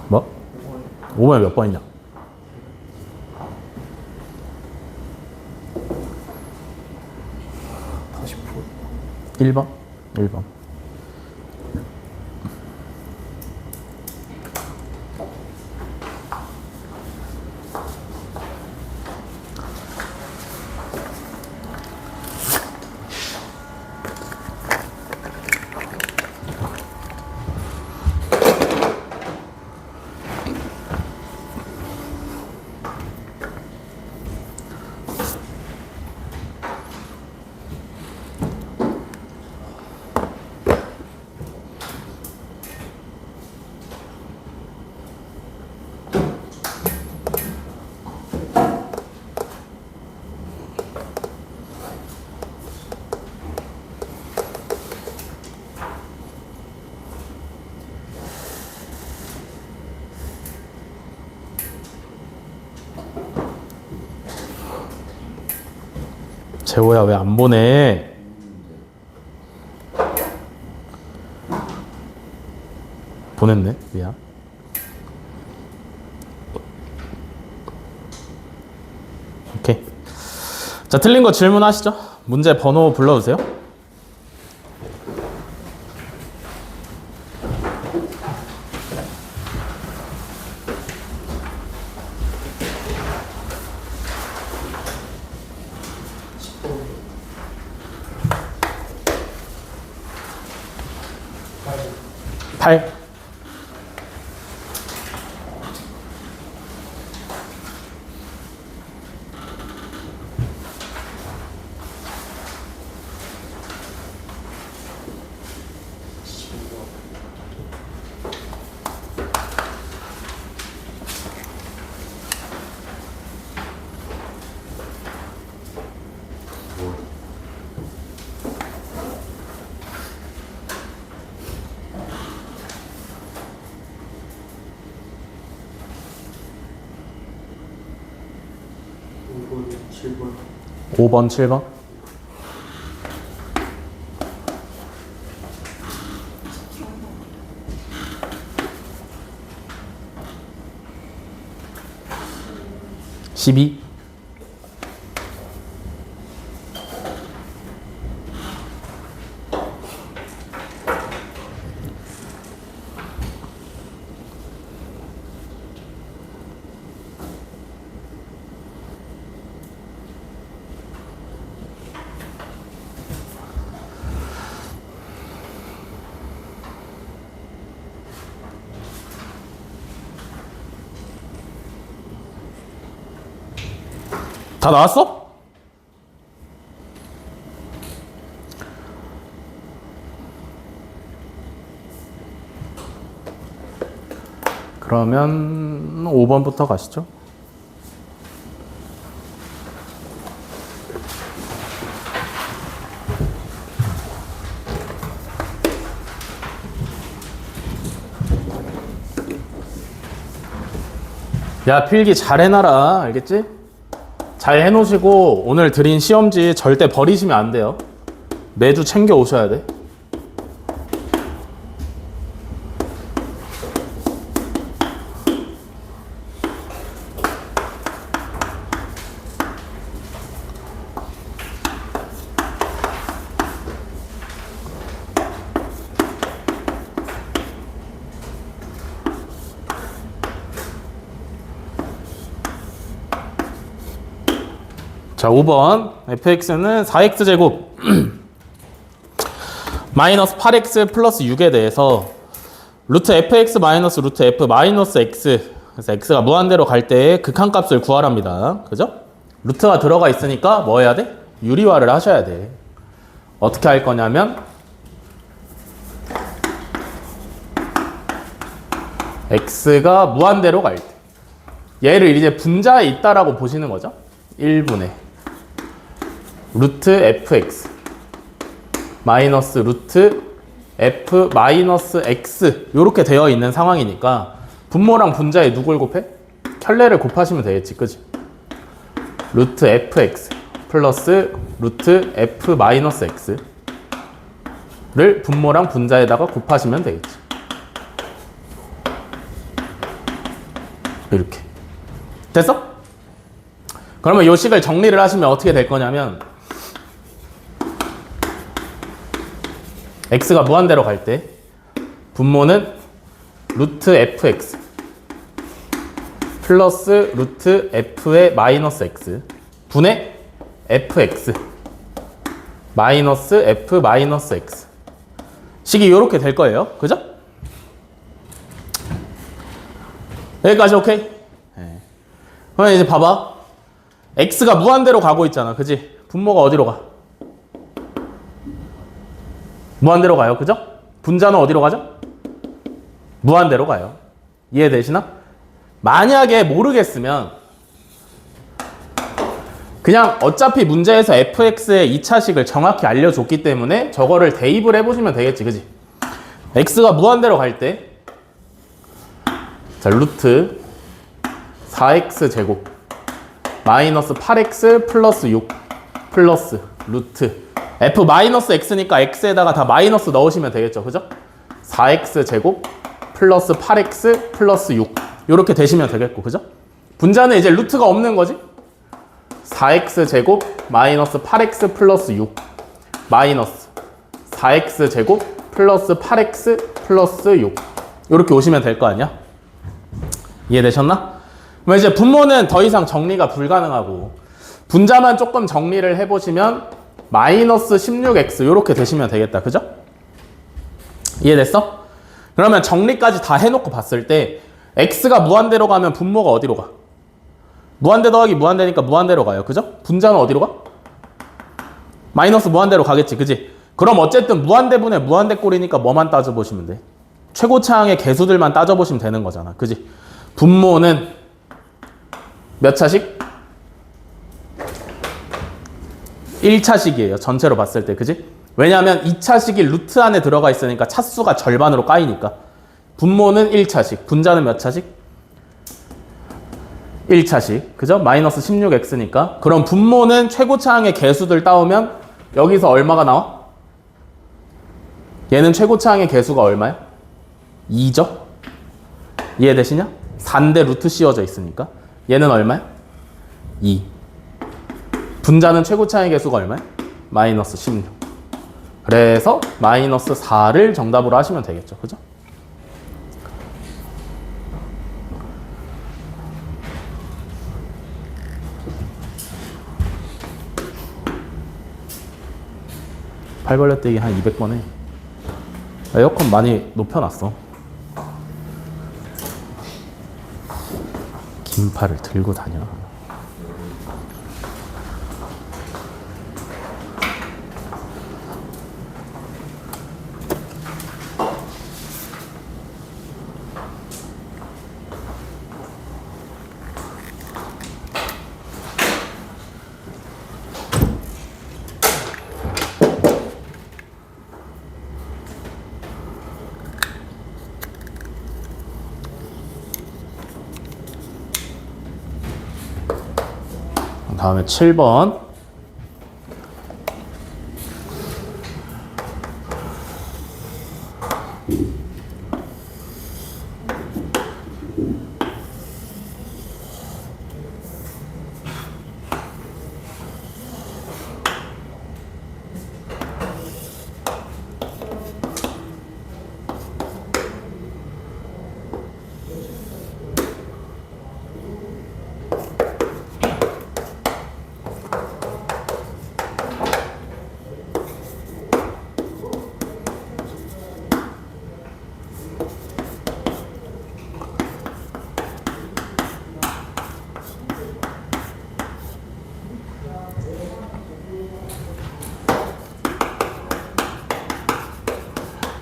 뭐? 5번에 몇 번이냐? 1번? 1번. 재호야 왜 안 보내? 보냈네. 미안. 오케이. 자, 틀린 거 질문하시죠. 문제 번호 불러주세요. 팔. 5번, 7번. 12. '다 나왔어? 그러면 5번부터 가시죠. 야, 필기 잘 해놔라. 알겠지? 잘 해놓으시고 오늘 드린 시험지 절대 버리시면 안 돼요. 매주 챙겨 오셔야 돼. 자, 5번 fx는 4x제곱 마이너스 8x 플러스 6에 대해서 루트 fx 마이너스 루트 f 마이너스 x, 그래서 x가 무한대로 갈 때 극한값을 구하랍니다. 그죠? 루트가 들어가 있으니까 뭐 해야 돼? 유리화를 하셔야 돼. 어떻게 할 거냐면 x가 무한대로 갈 때 얘를 이제 분자에 있다라고 보시는 거죠. 1분의 루트 fx 마이너스 루트 f 마이너스 x 이렇게 되어 있는 상황이니까 분모랑 분자에 누굴 곱해? 켤레를 곱하시면 되겠지, 그지? 루트 fx 플러스 루트 f 마이너스 x 분모랑 분자에다가 곱하시면 되겠지. 이렇게. 됐어? 그러면 요 식을 정리를 하시면 어떻게 될 거냐면 x가 무한대로 갈 때 분모는 루트 fx 플러스 루트 f의 마이너스 x 분의 fx 마이너스 f 마이너스 x 식이 이렇게 될 거예요. 그죠? 여기까지 오케이? 네. 그러면 이제 봐봐. x가 무한대로 가고 있잖아. 그지? 분모가 어디로 가? 무한대로 가요. 그죠? 분자는 어디로 가죠? 무한대로 가요. 이해되시나? 만약에 모르겠으면 그냥 어차피 문제에서 fx의 2차식을 정확히 알려줬기 때문에 저거를 대입을 해보시면 되겠지. 그지? x가 무한대로 갈 때 자, 루트 4x 제곱 마이너스 8x 플러스 6 플러스 루트 f 마이너스 x니까 x에다가 다 마이너스 넣으시면 되겠죠. 그죠? 4x 제곱 플러스 8x 플러스 6 이렇게 되시면 되겠고. 그죠? 분자는 이제 루트가 없는 거지. 4x 제곱 마이너스 8x 플러스 6 마이너스 4x 제곱 플러스 8x 플러스 6 이렇게 오시면 될 거 아니야? 이해되셨나? 그럼 이제 분모는 더 이상 정리가 불가능하고 분자만 조금 정리를 해보시면 마이너스 16x 이렇게 되시면 되겠다. 그죠? 이해됐어? 그러면 정리까지 다 해놓고 봤을 때 x가 무한대로 가면 분모가 어디로 가? 무한대 더하기 무한대니까 무한대로 가요. 그죠? 분자는 어디로 가? 마이너스 무한대로 가겠지. 그지? 그럼 어쨌든 무한대분의 무한대 꼴이니까 뭐만 따져보시면 돼? 최고차항의 개수들만 따져보시면 되는 거잖아. 그지? 분모는 몇 차식? 1차식이에요. 전체로 봤을 때. 그지? 왜냐하면 2차식이 루트 안에 들어가 있으니까 차수가 절반으로 까이니까. 분모는 1차식. 분자는 몇 차식? 1차식. 그죠? 마이너스 16x니까. 그럼 분모는 최고차항의 개수들 따오면 여기서 얼마가 나와? 얘는 최고차항의 개수가 얼마야? 2죠? 이해되시냐? 4인데 루트 씌워져 있으니까. 얘는 얼마야? 2. 분자는 최고차항의 개수가 얼마야? 마이너스 16. 그래서 마이너스 4를 정답으로 하시면 되겠죠. 그죠? 팔벌려 뛰기 한 200번 해. 에어컨 많이 높여놨어. 긴팔을 들고 다녀. 다음에 7번.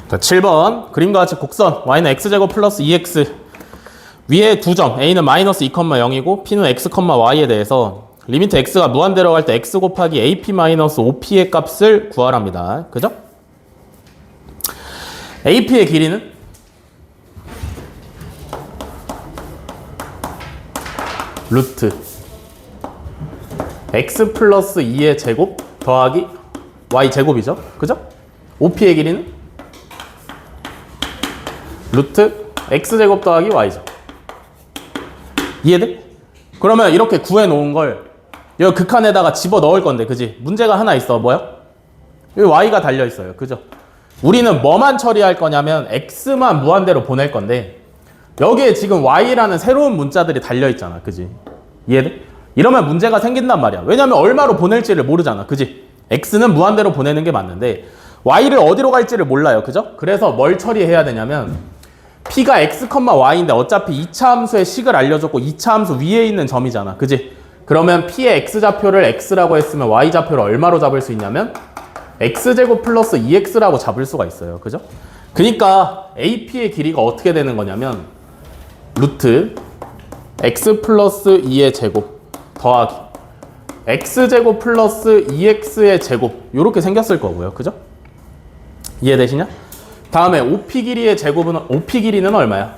자, 7번 그림과 같이 곡선 y는 x제곱 플러스 2x 위에 두 점 a는 마이너스 2,0이고 p는 x, y에 대해서 리미트 x가 무한대로 갈 때 x 곱하기 ap 마이너스 5p의 값을 구하랍니다. 그죠? ap의 길이는 루트 x 플러스 2의 제곱 더하기 y 제곱이죠. 그죠? OP의 길이는 루트 x제곱 더하기 y죠. 이해돼? 그러면 이렇게 구해놓은 걸 여기 극한에다가 집어넣을 건데, 그지? 문제가 하나 있어. 뭐야? 여기 y가 달려있어요. 그죠? 우리는 뭐만 처리할 거냐면 x만 무한대로 보낼 건데 여기에 지금 y라는 새로운 문자들이 달려있잖아. 그지? 이해돼? 이러면 문제가 생긴단 말이야. 왜냐면 얼마로 보낼지를 모르잖아. 그지? x는 무한대로 보내는 게 맞는데 y를 어디로 갈지를 몰라요. 그죠? 그래서 뭘 처리해야 되냐면 p가 x, y인데 어차피 2차 함수의 식을 알려줬고 2차 함수 위에 있는 점이잖아. 그지? 그러면 p의 x좌표를 x라고 했으면 y좌표를 얼마로 잡을 수 있냐면 x제곱 플러스 2x라고 잡을 수가 있어요. 그죠? 그러니까 ap의 길이가 어떻게 되는 거냐면 루트 x 플러스 2의 제곱 더하기 x제곱 플러스 2x의 제곱 이렇게 생겼을 거고요. 그죠? 이해되시냐? 다음에 OP 길이의 제곱은 OP 길이는 얼마야?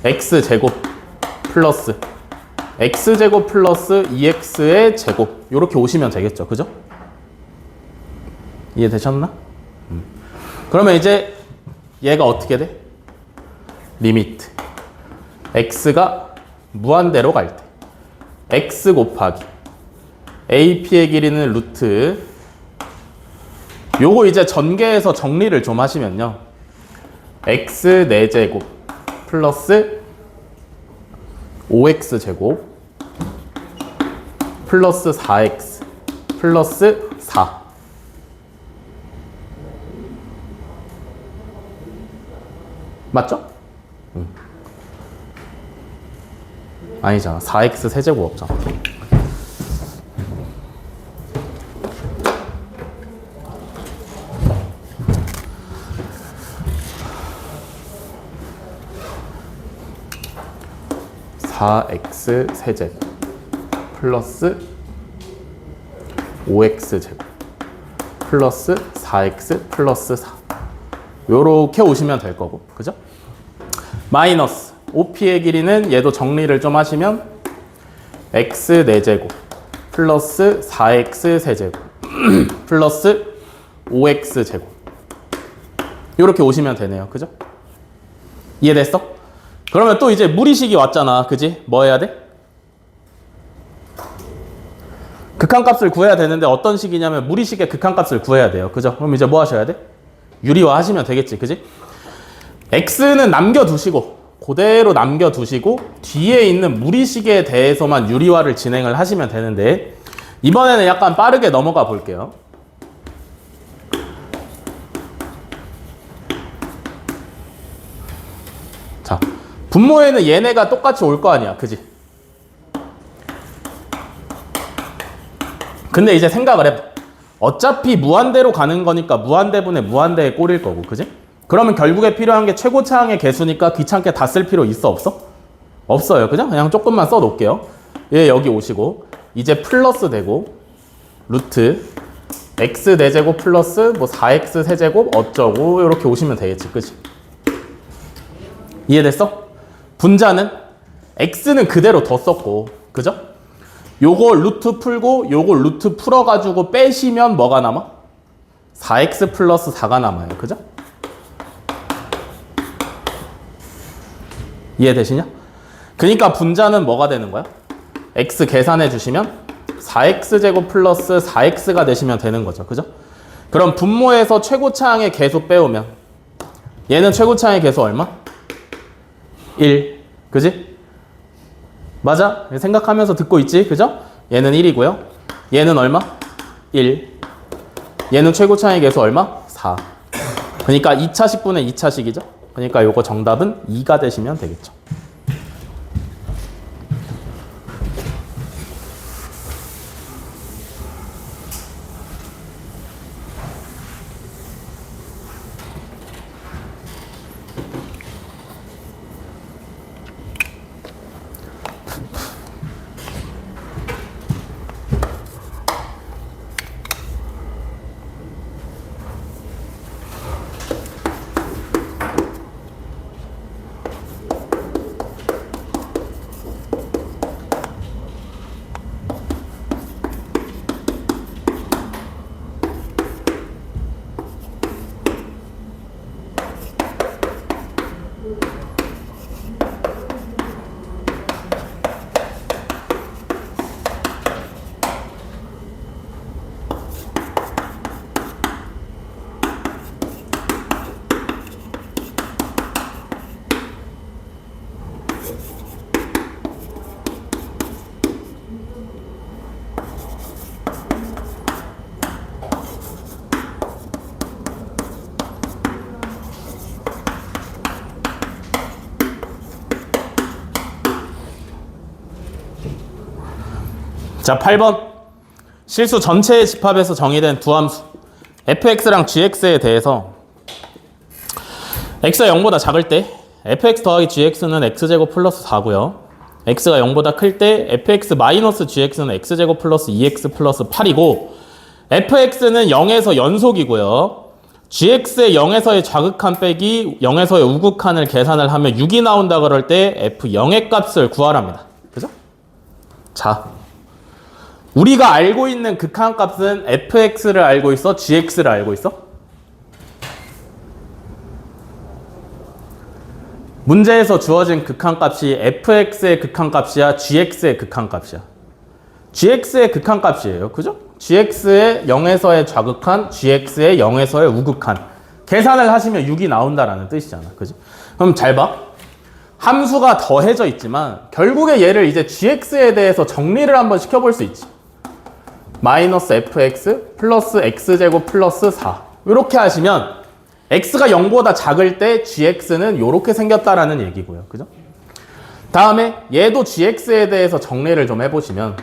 x제곱 플러스 x제곱 플러스 2x의 제곱 이렇게 오시면 되겠죠. 그죠? 이해되셨나? 그러면 이제 얘가 어떻게 돼? 리미트 x가 무한대로 갈 때 x 곱하기 ap의 길이는 루트 요거 이제 전개해서 정리를 좀 하시면요 x 4제곱 플러스 5x제곱 플러스 4x 플러스 4 맞죠? 아니잖아. 4x 세제곱 없잖아. (4x) 세제곱 플러스 5x 제곱 플러스 4x 플러스 4 요렇게 오시면 될 거고, 그죠? 마이너스 OP의 길이는 얘도 정리를 좀 하시면 x 4제곱 플러스 4x 세제곱 플러스 5x 제곱 요렇게 오시면 되네요. 그죠? 이해됐어? 그러면 또 이제 무리식이 왔잖아. 그지? 뭐 해야 돼? 극한값을 구해야 되는데 어떤 식이냐면 무리식의 극한값을 구해야 돼요. 그죠? 그럼 이제 뭐 하셔야 돼? 유리화 하시면 되겠지. 그지? x는 남겨두시고 그대로 남겨두시고 뒤에 있는 무리식에 대해서만 유리화를 진행을 하시면 되는데 이번에는 약간 빠르게 넘어가 볼게요. 자, 분모에는 얘네가 똑같이 올 거 아니야. 그지? 근데 이제 생각을 해봐. 어차피 무한대로 가는 거니까 무한대분의 무한대에 꼴일 거고. 그지? 그러면 결국에 필요한 게 최고차항의 개수니까 귀찮게 다 쓸 필요 있어? 없어? 없어요. 그냥 조금만 써 놓을게요. 얘 여기 오시고 이제 플러스 되고 루트 x 4제곱 플러스 뭐 4x 세제곱 어쩌고 이렇게 오시면 되겠지. 그치? 이해됐어? 분자는 x는 그대로 뒀었고, 그죠? 요거 루트 풀고 요거 루트 풀어가지고 빼시면 뭐가 남아? 4x 플러스 4가 남아요. 그죠? 이해되시냐? 그러니까 분자는 뭐가 되는 거야? x 계산해 주시면 4x제곱 플러스 4x가 되시면 되는 거죠. 그죠? 그럼 분모에서 최고차항의 개수 빼오면 얘는 최고차항의 개수 얼마? 1. 그지? 맞아? 생각하면서 듣고 있지? 그죠? 얘는 1이고요. 얘는 얼마? 1. 얘는 최고차항의 개수 얼마? 4. 그러니까 2차식분의 2차식이죠? 그러니까 요거 정답은 2가 되시면 되겠죠. 자, 8번. 실수 전체의 집합에서 정의된 두 함수 fx랑 gx에 대해서 x가 0보다 작을 때 fx 더하기 gx는 x제곱 플러스 4고요. x가 0보다 클 때 fx 마이너스 gx는 x제곱 플러스 2x 플러스 8이고 fx는 0에서 연속이고요. gx의 0에서의 좌극한 빼기 0에서의 우극한을 계산을 하면 6이 나온다 그럴 때 f0의 값을 구하랍니다. 그죠? 자, 우리가 알고 있는 극한값은 fx를 알고 있어? gx를 알고 있어? 문제에서 주어진 극한값이 fx의 극한값이야? gx의 극한값이야? gx의 극한값이에요. 그죠? gx의 0에서의 좌극한, gx의 0에서의 우극한. 계산을 하시면 6이 나온다라는 뜻이잖아. 그죠? 그럼 잘 봐. 함수가 더해져 있지만 결국에 얘를 이제 gx에 대해서 정리를 한번 시켜볼 수 있지. 마이너스 fx 플러스 x제곱 플러스 4 이렇게 하시면 x가 0보다 작을 때 gx는 이렇게 생겼다라는 얘기고요. 그죠? 다음에 얘도 gx에 대해서 정리를 좀 해보시면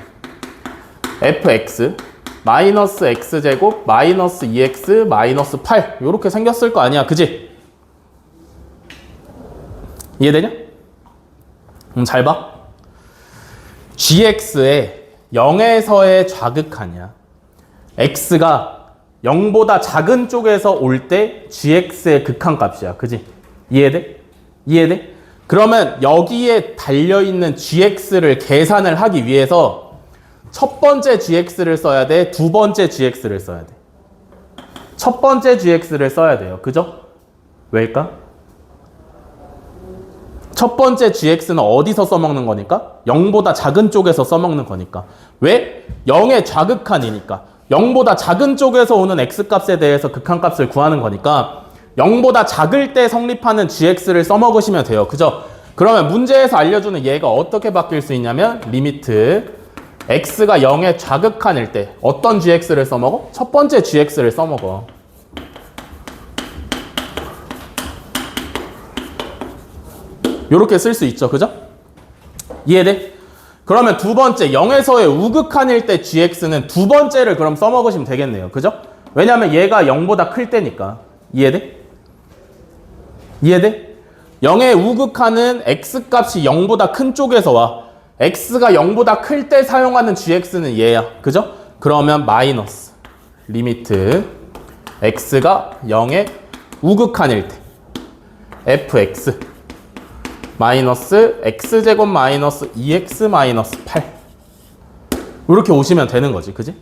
fx 마이너스 x제곱 마이너스 2x 마이너스 8 이렇게 생겼을 거 아니야. 그지? 이해되냐? 잘 봐. gx에 0에서의 좌극한이야. x가 0보다 작은 쪽에서 올 때 gx의 극한값이야. 그지? 이해돼? 이해돼? 그러면 여기에 달려있는 gx를 계산을 하기 위해서 첫 번째 gx를 써야 돼? 두 번째 gx를 써야 돼? 첫 번째 gx를 써야 돼요. 그죠? 왜일까? 첫 번째 gx는 어디서 써먹는 거니까? 0보다 작은 쪽에서 써먹는 거니까. 왜? 0의 좌극한이니까. 0보다 작은 쪽에서 오는 x값에 대해서 극한값을 구하는 거니까 0보다 작을 때 성립하는 gx를 써먹으시면 돼요. 그죠? 그러면 문제에서 알려주는 얘가 어떻게 바뀔 수 있냐면 리미트 x가 0의 좌극한일 때 어떤 gx를 써먹어? 첫 번째 gx를 써먹어. 요렇게 쓸 수 있죠. 그죠? 이해돼? 그러면 두 번째 0에서의 우극한일 때 gx는 두 번째를 그럼 써먹으시면 되겠네요. 그죠? 왜냐면 얘가 0보다 클 때니까. 이해돼? 이해돼? 0의 우극한은 x값이 0보다 큰 쪽에서 와. x가 0보다 클 때 사용하는 gx는 얘야. 그죠? 그러면 마이너스 리미트 x가 0의 우극한일 때 fx 마이너스 x제곱 마이너스 2x 마이너스 8 이렇게 오시면 되는 거지. 그지?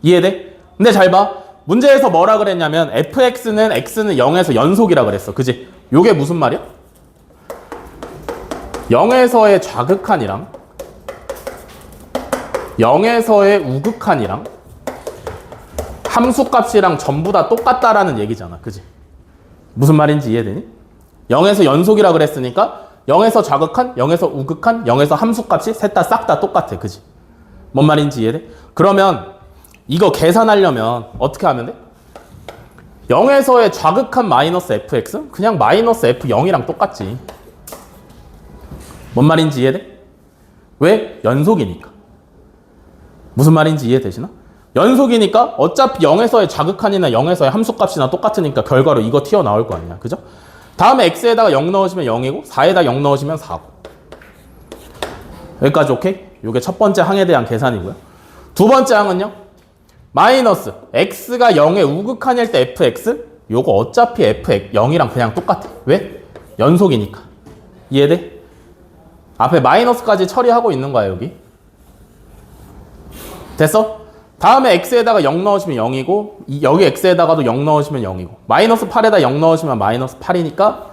이해돼? 근데 잘 봐. 문제에서 뭐라 그랬냐면 fx는 x는 0에서 연속이라 그랬어. 그지? 요게 무슨 말이야? 0에서의 좌극한이랑 0에서의 우극한이랑 함수값이랑 전부 다 똑같다라는 얘기잖아. 그지? 무슨 말인지 이해되니? 0에서 연속이라 그랬으니까 0에서 좌극한, 0에서 우극한, 0에서 함수값이 셋 다 싹 다 똑같아. 그지? 뭔 말인지 이해돼? 그러면 이거 계산하려면 어떻게 하면 돼? 0에서의 좌극한 마이너스 fx? 그냥 마이너스 f0이랑 똑같지. 뭔 말인지 이해돼? 왜? 연속이니까. 무슨 말인지 이해되시나? 연속이니까 어차피 0에서의 좌극한이나 0에서의 함수값이나 똑같으니까 결과로 이거 튀어나올 거 아니야. 그죠? 다음에 x에다가 0 넣으시면 0이고 4에다 0 넣으시면 4고. 여기까지 오케이? 이게 첫 번째 항에 대한 계산이고요. 두 번째 항은요. 마이너스 x가 0의 우극한일 때 fx 요거 어차피 f 0이랑 그냥 똑같아. 왜? 연속이니까. 이해돼? 앞에 마이너스까지 처리하고 있는 거야 여기. 됐어? 다음에 x에다가 0 넣으시면 0이고 여기 x에다가도 0 넣으시면 0이고 마이너스 8에다 0 넣으시면 마이너스 8이니까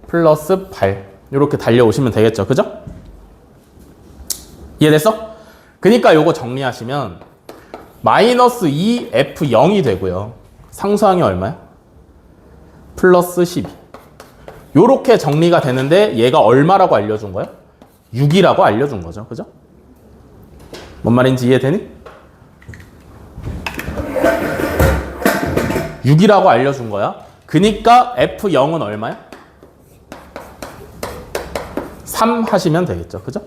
플러스 8 이렇게 달려오시면 되겠죠. 그죠? 이해됐어? 그니까 요거 정리하시면 마이너스 2f0이 되고요. 상수항이 얼마야? 플러스 12 요렇게 정리가 되는데 얘가 얼마라고 알려준 거야? 6이라고 알려준 거죠. 그죠? 뭔 말인지 이해되니? 6이라고 알려준 거야. 그니까 F0은 얼마야? 3 하시면 되겠죠. 그죠?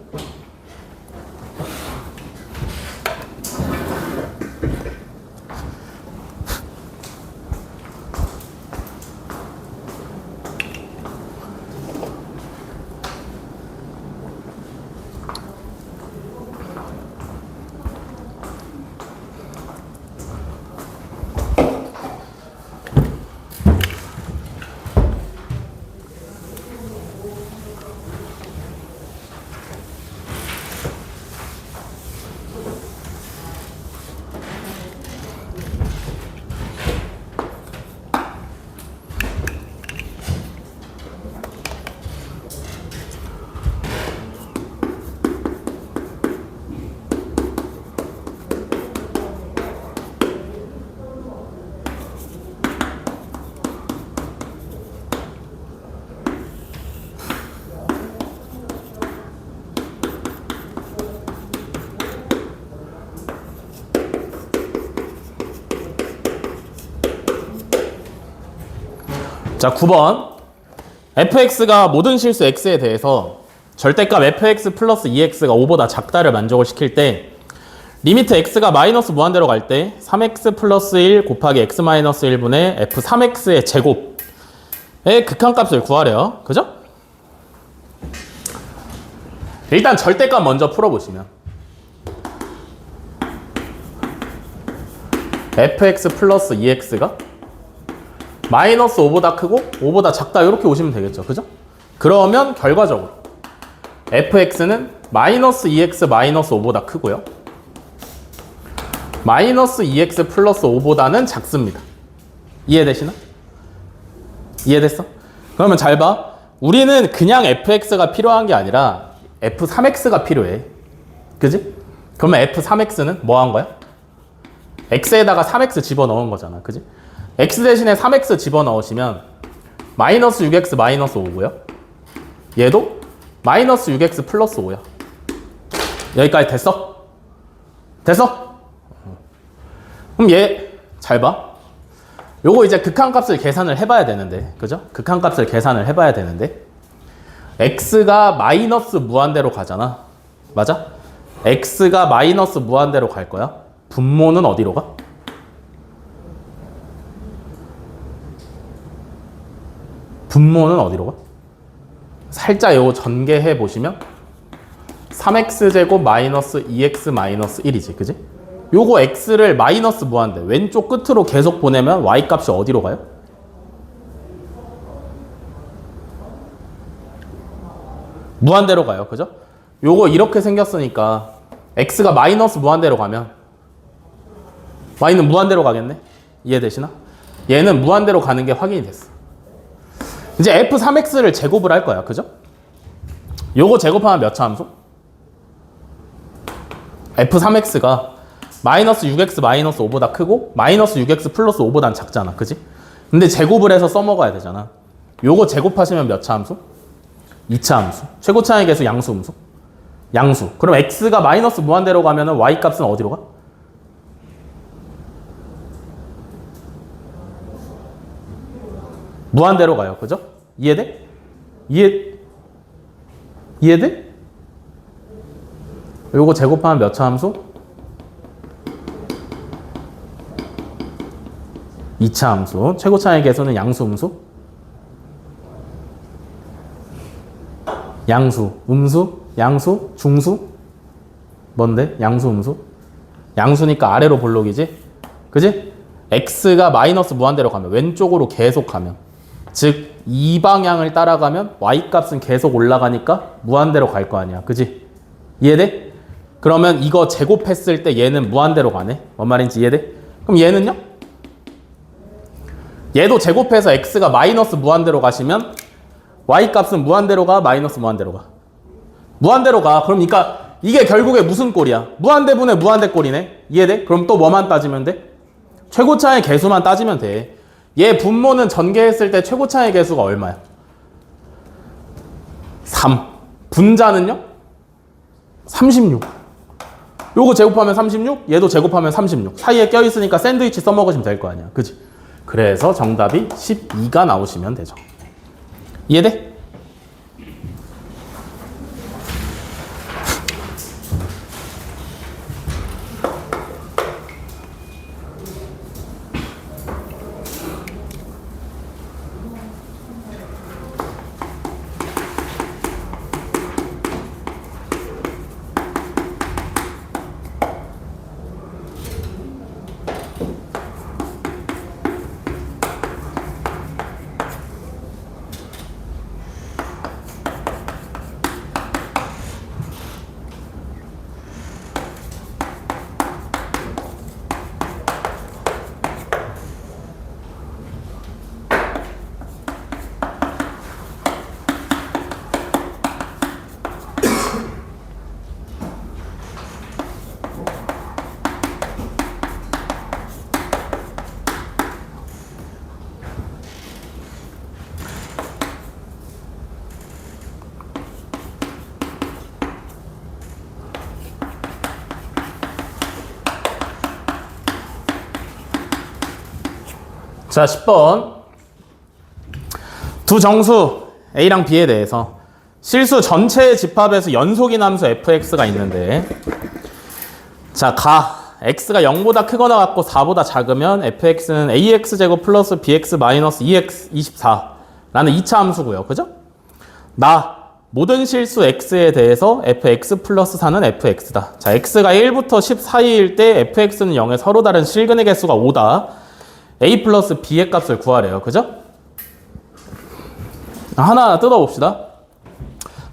자, 9번. fx가 모든 실수 x에 대해서 절대값 fx 플러스 2x가 5보다 작다를 만족을 시킬 때 리미트 x가 마이너스 무한대로 갈 때 3x 플러스 1 곱하기 x 마이너스 1분의 f3x의 제곱의 극한값을 구하래요. 그죠? 일단 절대값 먼저 풀어보시면 fx 플러스 2x가 마이너스 5보다 크고 5보다 작다 이렇게 오시면 되겠죠. 그죠? 그러면 결과적으로 fx는 마이너스 2x 마이너스 5보다 크고요. 마이너스 2x 플러스 5보다는 작습니다. 이해되시나? 이해됐어? 그러면 잘 봐. 우리는 그냥 fx가 필요한 게 아니라 f3x가 필요해. 그지? 그러면 f3x는 뭐 한 거야? x에다가 3x 집어넣은 거잖아. 그지? x 대신에 3x 집어넣으시면 마이너스 6x 마이너스 5고요. 얘도 마이너스 6x 플러스 5야. 여기까지 됐어? 됐어? 그럼 얘 잘 봐. 요거 이제 극한값을 계산을 해봐야 되는데, 그죠? 극한값을 계산을 해봐야 되는데 x가 마이너스 무한대로 가잖아. 맞아? x가 마이너스 무한대로 갈 거야. 분모는 어디로 가? 분모는 어디로 가? 살짝 요거 전개해 보시면 3x제곱 마이너스 2x 마이너스 1이지. 그지? 요거 x를 마이너스 무한대 왼쪽 끝으로 계속 보내면 y값이 어디로 가요? 무한대로 가요. 그죠? 요거 이렇게 생겼으니까 x가 마이너스 무한대로 가면 y는 무한대로 가겠네? 이해되시나? 얘는 무한대로 가는 게 확인이 됐어. 이제 f3x를 제곱을 할 거야. 그죠? 요거 제곱하면 몇 차 함수? f3x가 마이너스 6x 마이너스 5보다 크고 마이너스 6x 플러스 5보단 작잖아. 그지? 근데 제곱을 해서 써먹어야 되잖아. 요거 제곱하시면 몇 차 함수? 2차 함수. 최고차의 계수 양수 함수. 양수. 그럼 x가 마이너스 무한대로 가면 y값은 어디로 가? 무한대로 가요. 그죠? 이해돼? 이해돼? 요거 제곱하면 몇 차 함수? 2차 함수. 최고차의 계수는 양수 음수? 양수, 음수, 양수, 중수? 뭔데? 양수, 음수? 양수니까 아래로 볼록이지? 그지? x가 마이너스 무한대로 가면 왼쪽으로 계속 가면 즉 이 방향을 따라가면 y값은 계속 올라가니까 무한대로 갈 거 아니야. 그지? 이해돼? 그러면 이거 제곱했을 때 얘는 무한대로 가네. 뭔 말인지 이해돼? 그럼 얘는요? 얘도 제곱해서 x가 마이너스 무한대로 가시면 y값은 무한대로 가, 마이너스 무한대로 가? 무한대로 가. 그러니까 이게 결국에 무슨 꼴이야? 무한대분의 무한대 꼴이네. 이해돼? 그럼 또 뭐만 따지면 돼? 최고차의 계수만 따지면 돼. 얘 분모는 전개했을 때 최고차의 계수가 얼마야? 3. 분자는요? 36. 요거 제곱하면 36, 얘도 제곱하면 36. 사이에 껴있으니까 샌드위치 써먹으시면 될 거 아니야. 그치? 그래서 정답이 12가 나오시면 되죠. 이해돼? 자, 10번. 두 정수 A랑 B에 대해서 실수 전체의 집합에서 연속인 함수 fx가 있는데, 자, x가 0보다 크거나 같고 4보다 작으면 fx는 ax제곱 플러스 bx 마이너스 2x 24라는 2차 함수고요. 그죠? 모든 실수 x에 대해서 fx 플러스 4는 fx다. 자, x가 1부터 10 사이일 때 fx는 0에 서로 다른 실근의 개수가 5다. a 플러스 b의 값을 구하래요. 그죠? 하나하나 뜯어봅시다.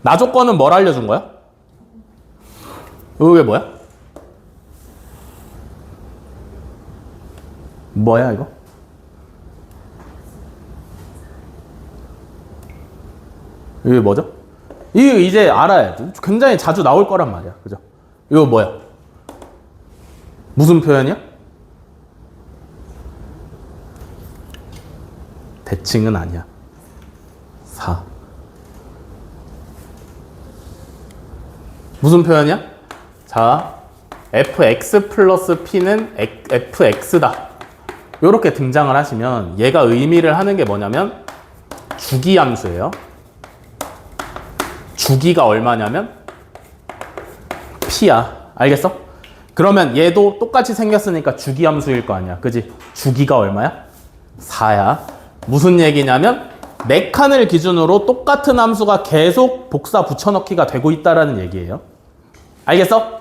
나 조건은 뭘 알려준 거야? 이게 뭐야? 뭐야 이거? 이게 뭐죠? 이거 이제 알아야 돼. 굉장히 자주 나올 거란 말이야. 그죠? 이거 뭐야? 무슨 표현이야? 대칭은 아니야. 4. 무슨 표현이야? 자, fx 플러스 p는 fx다. 이렇게 등장을 하시면 얘가 의미를 하는 게 뭐냐면 주기함수예요. 주기가 얼마냐면 p야. 알겠어? 그러면 얘도 똑같이 생겼으니까 주기함수일 거 아니야. 그지? 주기가 얼마야? 4야. 무슨 얘기냐면 4칸을 기준으로 똑같은 함수가 계속 복사 붙여넣기가 되고 있다는 얘기예요. 알겠어?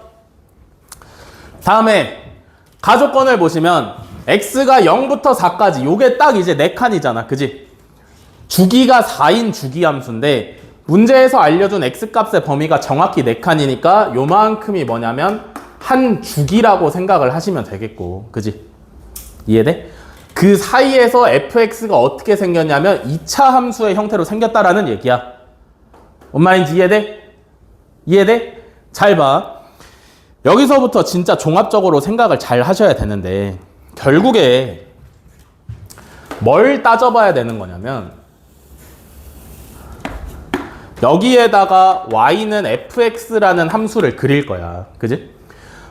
다음에 가조건을 보시면 x가 0부터 4까지 요게 딱 이제 4칸이잖아. 그지? 주기가 4인 주기함수인데 문제에서 알려준 x값의 범위가 정확히 4칸이니까 요만큼이 뭐냐면 한 주기라고 생각을 하시면 되겠고. 그지? 이해돼? 그 사이에서 fx가 어떻게 생겼냐면 2차 함수의 형태로 생겼다라는 얘기야. 뭔 말인지 이해돼? 이해돼? 잘 봐. 여기서부터 진짜 종합적으로 생각을 잘 하셔야 되는데 결국에 뭘 따져봐야 되는 거냐면 여기에다가 y는 fx라는 함수를 그릴 거야. 그지?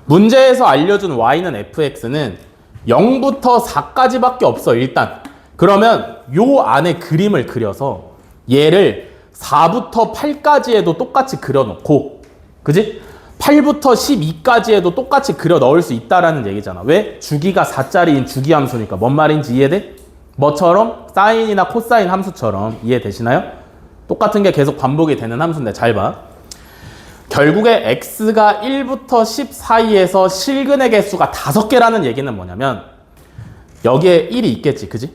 문제에서 알려준 y는 fx는 0부터 4까지밖에 없어 일단. 그러면 요 안에 그림을 그려서 얘를 4부터 8까지에도 똑같이 그려놓고, 그지? 8부터 12까지에도 똑같이 그려 넣을 수 있다라는 얘기잖아. 왜? 주기가 4짜리인 주기함수니까. 뭔 말인지 이해돼? 뭐처럼? 사인이나 코사인 함수처럼. 이해되시나요? 똑같은 게 계속 반복이 되는 함수인데 잘 봐. 결국에 x가 1부터 10 사이에서 실근의 개수가 5개라는 얘기는 뭐냐면 여기에 1이 있겠지. 그지?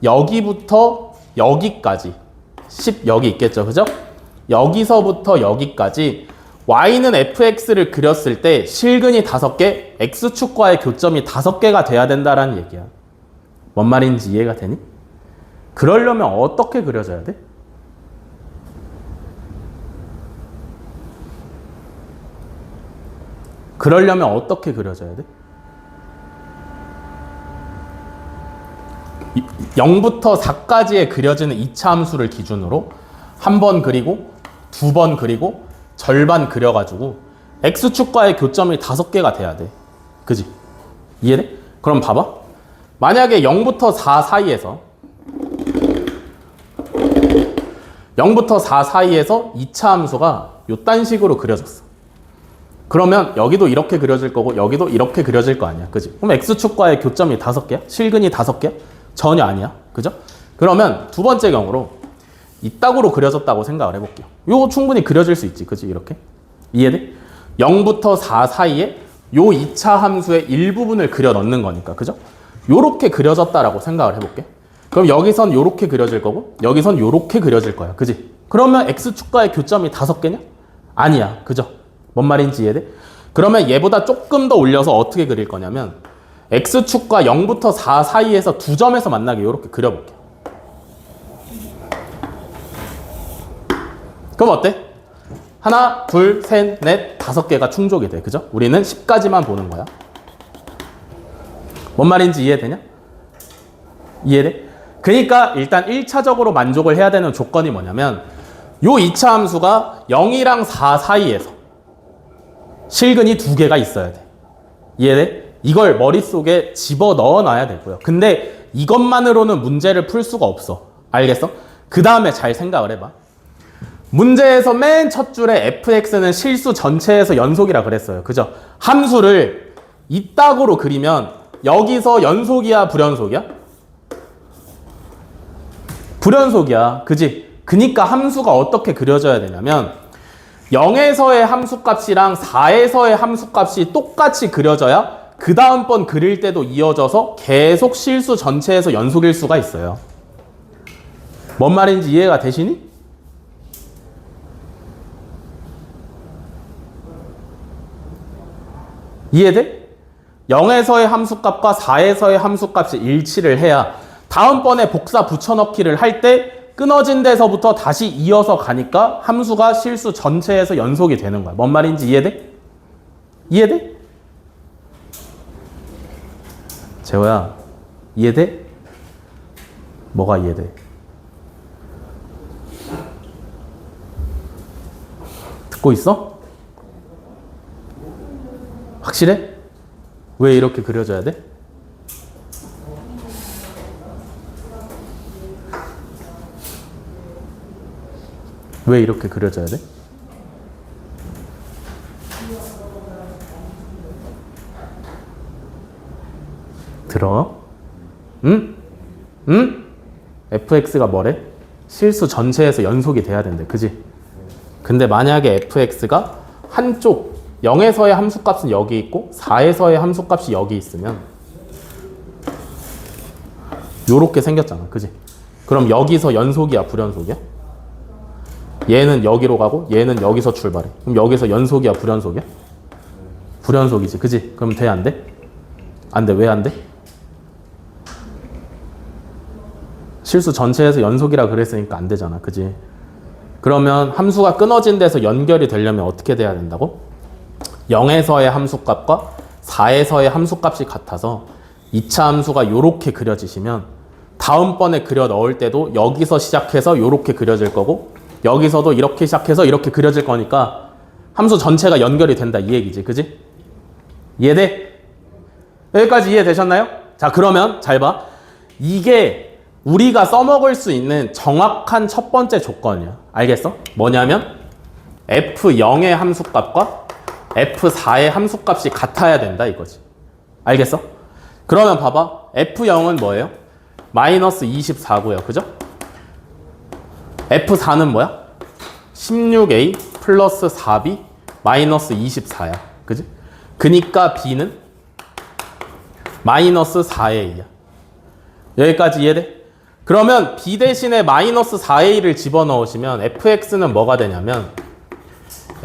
여기부터 여기까지 10 여기 있겠죠. 그죠? 여기서부터 여기까지 y는 fx를 그렸을 때 실근이 5개, x축과의 교점이 5개가 돼야 된다라는 얘기야. 뭔 말인지 이해가 되니? 그러려면 어떻게 그려져야 돼? 그러려면 어떻게 그려져야 돼? 0부터 4까지에 그려지는 2차 함수를 기준으로 한 번 그리고 2번 그리고 절반 그려가지고 x축과의 교점이 5개가 돼야 돼. 그지? 이해돼? 그럼 봐봐. 만약에 0부터 4 사이에서 0부터 4 사이에서 2차 함수가 요딴 식으로 그려졌어. 그러면 여기도 이렇게 그려질 거고 여기도 이렇게 그려질 거 아니야. 그지? 그럼 x축과의 교점이 5개야? 실근이 5개야? 전혀 아니야. 그죠? 그러면 두 번째 경우로 이따구로 그려졌다고 생각을 해볼게요. 이거 충분히 그려질 수 있지. 그지? 이렇게. 이해돼? 0부터 4 사이에 요 2차 함수의 일부분을 그려 넣는 거니까. 그죠? 요렇게 그려졌다라고 생각을 해볼게. 그럼 여기선 요렇게 그려질 거고 여기선 요렇게 그려질 거야. 그지? 그러면 x축과의 교점이 5개냐? 아니야. 그죠? 뭔 말인지 이해돼? 그러면 얘보다 조금 더 올려서 어떻게 그릴 거냐면 x축과 0부터 4 사이에서 두 점에서 만나게 이렇게 그려볼게요. 그럼 어때? 하나, 둘, 셋, 넷, 5개가 충족이 돼. 그죠? 우리는 10까지만 보는 거야. 뭔 말인지 이해되냐? 이해돼? 그러니까 일단 1차적으로 만족을 해야 되는 조건이 뭐냐면 요 2차 함수가 0이랑 4 사이에서 실근이 2개가 있어야 돼. 이해돼? 이걸 머릿속에 집어 넣어 놔야 되고요. 근데 이것만으로는 문제를 풀 수가 없어. 알겠어? 그 다음에 잘 생각을 해봐. 문제에서 맨 첫 줄에 fx는 실수 전체에서 연속이라 그랬어요. 그죠? 함수를 이따구로 그리면 여기서 연속이야, 불연속이야? 불연속이야. 그지? 그니까 함수가 어떻게 그려져야 되냐면 0에서의 함수값이랑 4에서의 함수값이 똑같이 그려져야 그 다음번 그릴 때도 이어져서 계속 실수 전체에서 연속일 수가 있어요. 뭔 말인지 이해가 되시니? 이해돼? 0에서의 함수값과 4에서의 함수값이 일치를 해야 다음번에 복사 붙여넣기를 할 때 끊어진 데서부터 다시 이어서 가니까 함수가 실수 전체에서 연속이 되는 거야. 뭔 말인지 이해돼? 이해돼? 재호야, 이해돼? 뭐가 이해돼? 듣고 있어? 확실해? 왜 이렇게 그려져야 돼? 왜 이렇게 그려져야 돼? 들어? 응? 응? fx가 뭐래? 실수 전체에서 연속이 돼야 된대. 그지? 근데 만약에 fx가 한쪽 0에서의 함수값은 여기 있고 4에서의 함수값이 여기 있으면 요렇게 생겼잖아. 그지? 그럼 여기서 연속이야, 불연속이야? 얘는 여기로 가고 얘는 여기서 출발해. 그럼 여기서 연속이야, 불연속이야? 불연속이지. 그지? 그럼 돼, 안 돼? 안 돼. 왜 안 돼? 실수 전체에서 연속이라 그랬으니까 안 되잖아. 그지? 그러면 함수가 끊어진 데서 연결이 되려면 어떻게 돼야 된다고? 0에서의 함수값과 4에서의 함수값이 같아서 2차 함수가 이렇게 그려지시면 다음번에 그려 넣을 때도 여기서 시작해서 이렇게 그려질 거고 여기서도 이렇게 시작해서 이렇게 그려질 거니까 함수 전체가 연결이 된다 이 얘기지. 그지? 이해돼? 여기까지 이해되셨나요? 자, 그러면 잘 봐. 이게 우리가 써먹을 수 있는 정확한 첫 번째 조건이야. 알겠어? 뭐냐면 f0의 함수값과 f4의 함수값이 같아야 된다 이거지. 알겠어? 그러면 봐봐. f0은 뭐예요? 마이너스 24고요. 그죠? f4는 뭐야? 16a 플러스 4b 마이너스 24야. 그지? 그니까 b는 마이너스 4a야. 여기까지 이해돼? 그러면 b 대신에 마이너스 4a를 집어넣으시면 fx는 뭐가 되냐면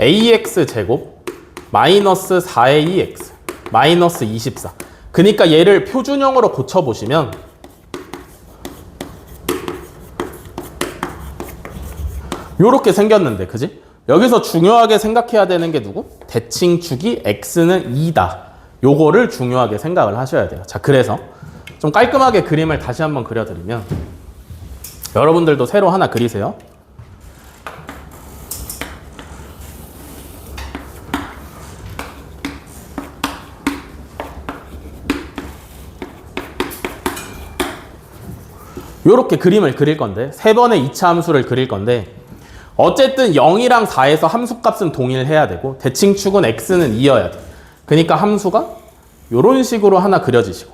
ax 제곱 마이너스 4ax 마이너스 24. 그니까 얘를 표준형으로 고쳐보시면 요렇게 생겼는데, 그지? 여기서 중요하게 생각해야 되는 게 누구? 대칭축이 x는 2다. 요거를 중요하게 생각을 하셔야 돼요. 자, 그래서 좀 깔끔하게 그림을 다시 한번 그려드리면 여러분들도 새로 하나 그리세요. 요렇게 그림을 그릴 건데 세 번의 2차 함수를 그릴 건데 어쨌든 0이랑 4에서 함수값은 동일해야 되고 대칭축은 x는 2여야 돼. 그러니까 함수가 요런 식으로 하나 그려지시고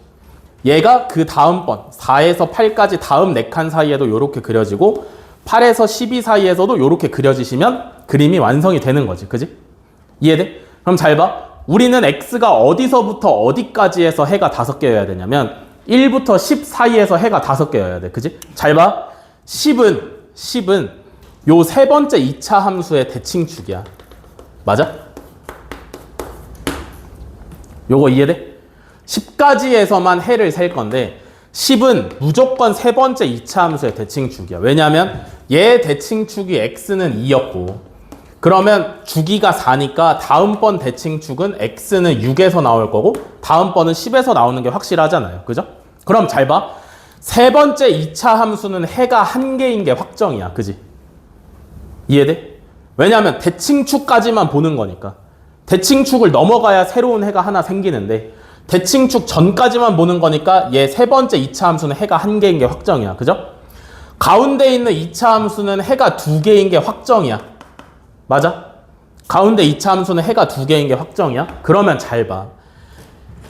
얘가 그 다음번 4에서 8까지 다음 4칸 사이에도 요렇게 그려지고 8에서 12 사이에서도 요렇게 그려지시면 그림이 완성이 되는 거지. 그지? 이해돼? 그럼 잘 봐. 우리는 x가 어디서부터 어디까지 해서 해가 5개여야 되냐면 1부터 10 사이에서 해가 5개여야 돼. 그지? 잘 봐. 10은 요 세 번째 2차 함수의 대칭축이야. 맞아? 요거 이해돼? 10까지에서만 해를 셀 건데 10은 무조건 세 번째 2차 함수의 대칭축이야. 왜냐면 얘 대칭축이 x는 2였고 그러면 주기가 4니까 다음번 대칭축은 x는 6에서 나올 거고 다음번은 10에서 나오는 게 확실하잖아요. 그죠? 그럼 잘 봐. 세 번째 2차 함수는 해가 1개인 게 확정이야. 그지? 이해돼? 왜냐하면 대칭축까지만 보는 거니까. 대칭축을 넘어가야 새로운 해가 하나 생기는데 대칭축 전까지만 보는 거니까 얘 세 번째 2차 함수는 해가 1개인 게 확정이야. 그죠? 가운데 있는 2차 함수는 해가 2개인 게 확정이야. 맞아? 가운데 2차 함수는 해가 2개인 게 확정이야? 그러면 잘 봐.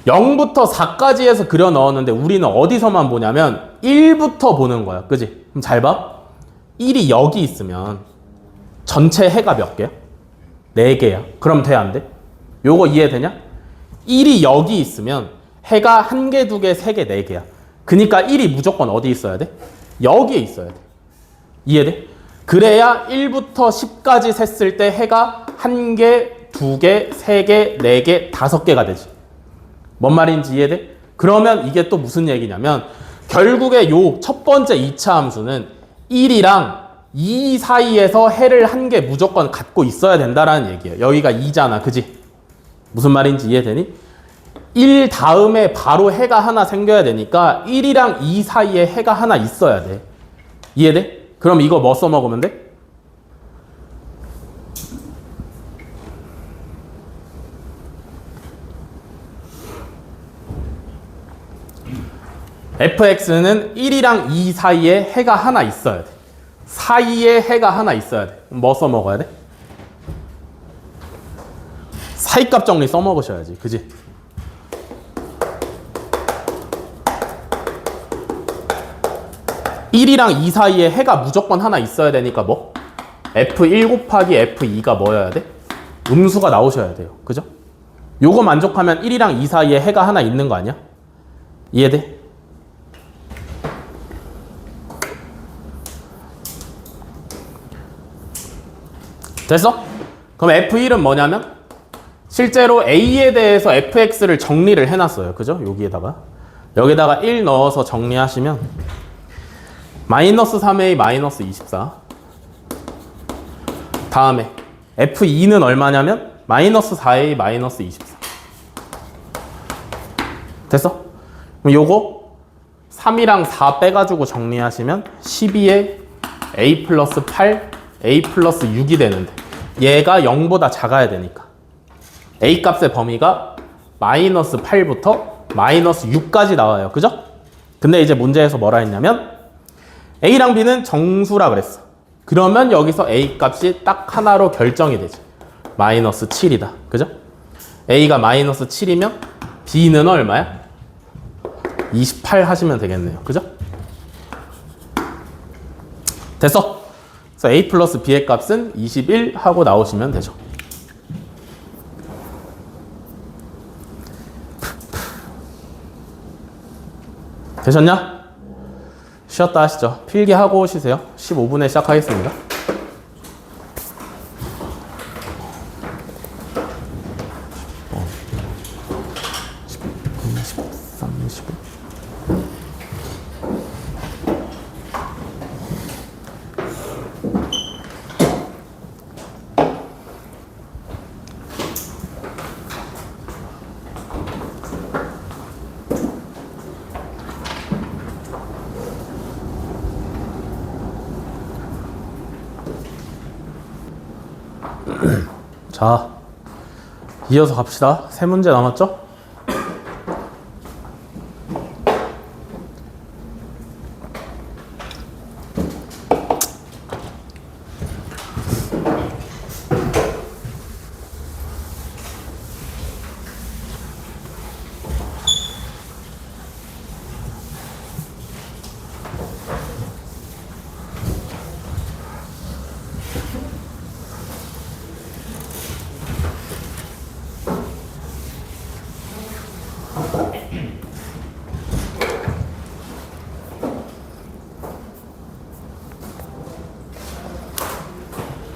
0부터 4까지 해서 그려 넣었는데 우리는 어디서만 보냐면 1부터 보는 거야. 그지? 그럼 잘 봐. 1이 여기 있으면 전체 해가 몇 개야? 4개야. 그럼 돼, 안 돼? 요거 이해되냐? 1이 여기 있으면 해가 1개, 2개, 3개, 4개야. 그니까 1이 무조건 어디 있어야 돼? 여기에 있어야 돼. 이해돼? 그래야 1부터 10까지 셌을 때 해가 1개, 2개, 3개, 4개, 5개가 되지. 뭔 말인지 이해돼? 그러면 이게 또 무슨 얘기냐면 결국에 요 첫 번째 2차 함수는 1이랑 2 사이에서 해를 1개 무조건 갖고 있어야 된다라는 얘기예요. 여기가 2잖아. 그지? 무슨 말인지 이해되니? 1 다음에 바로 해가 하나 생겨야 되니까 1이랑 2 사이에 해가 하나 있어야 돼. 이해돼? 그럼 이거 뭐 써먹으면 돼? fx는 1이랑 2 사이에 해가 하나 있어야 돼. 사이에 해가 하나 있어야 돼. 뭐 써먹어야 돼? 사이값 정리 써먹으셔야지. 그지? (1이랑 2) 사이에 해가 무조건 하나 있어야 되니까 뭐? f1 곱하기 f2가 뭐여야 돼? 음수가 나오셔야 돼요. 그죠? 요거 만족하면 1이랑 2 사이에 해가 하나 있는 거 아니야? 이해돼? 됐어? 그럼 f1은 뭐냐면 실제로 a에 대해서 fx를 정리를 해놨어요. 그죠? 여기다가 1 넣어서 정리하시면 마이너스 3a 마이너스 24 다음에 f2는 얼마냐면 마이너스 4a 마이너스 24 됐어? 그럼 요거 3이랑 4 빼가지고 정리하시면 12에 a 플러스 8 a 플러스 6이 되는데 얘가 0보다 작아야 되니까 a 값의 범위가 마이너스 8부터 마이너스 6까지 나와요. 그죠? 근데 이제 문제에서 뭐라 했냐면 a랑 b는 정수라 그랬어. 그러면 여기서 a 값이 딱 하나로 결정이 되지. 마이너스 7이다. 그죠? a가 마이너스 7이면 b는 얼마야? 28 하시면 되겠네요. 그죠? 됐어. 그래서 a 플러스 b의 값은 21 하고 나오시면 되죠. 되셨냐? 쉬었다 하시죠. 필기하고 오시세요. 15분에 시작하겠습니다. 자, 이어서 갑시다. 3문제 남았죠?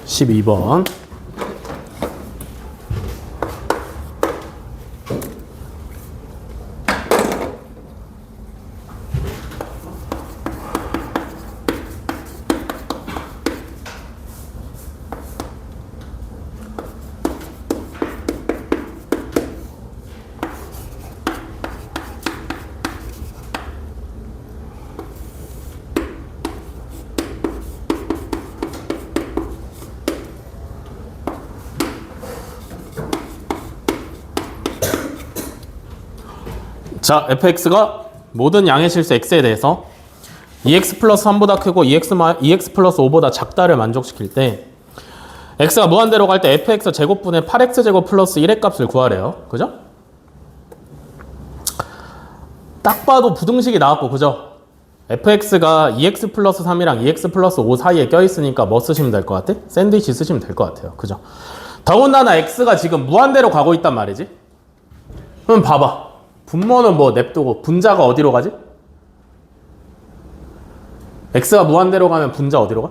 (12번) 자, fx가 모든 양의 실수 x에 대해서 2x 플러스 3보다 크고 2x 플러스 5보다 작다를 만족시킬 때 x가 무한대로 갈 때 fx 제곱분의 8x 제곱 플러스 1의 값을 구하래요. 그죠? 딱 봐도 부등식이 나왔고, 그죠? fx가 2x 플러스 3이랑 2x 플러스 5 사이에 껴있으니까 뭐 쓰시면 될 것 같아? 샌드위치 쓰시면 될 것 같아요. 그죠? 더군다나 x가 지금 무한대로 가고 있단 말이지? 그럼 봐봐. 분모는 뭐 냅두고 분자가 어디로 가지? x가 무한대로 가면 분자 어디로 가?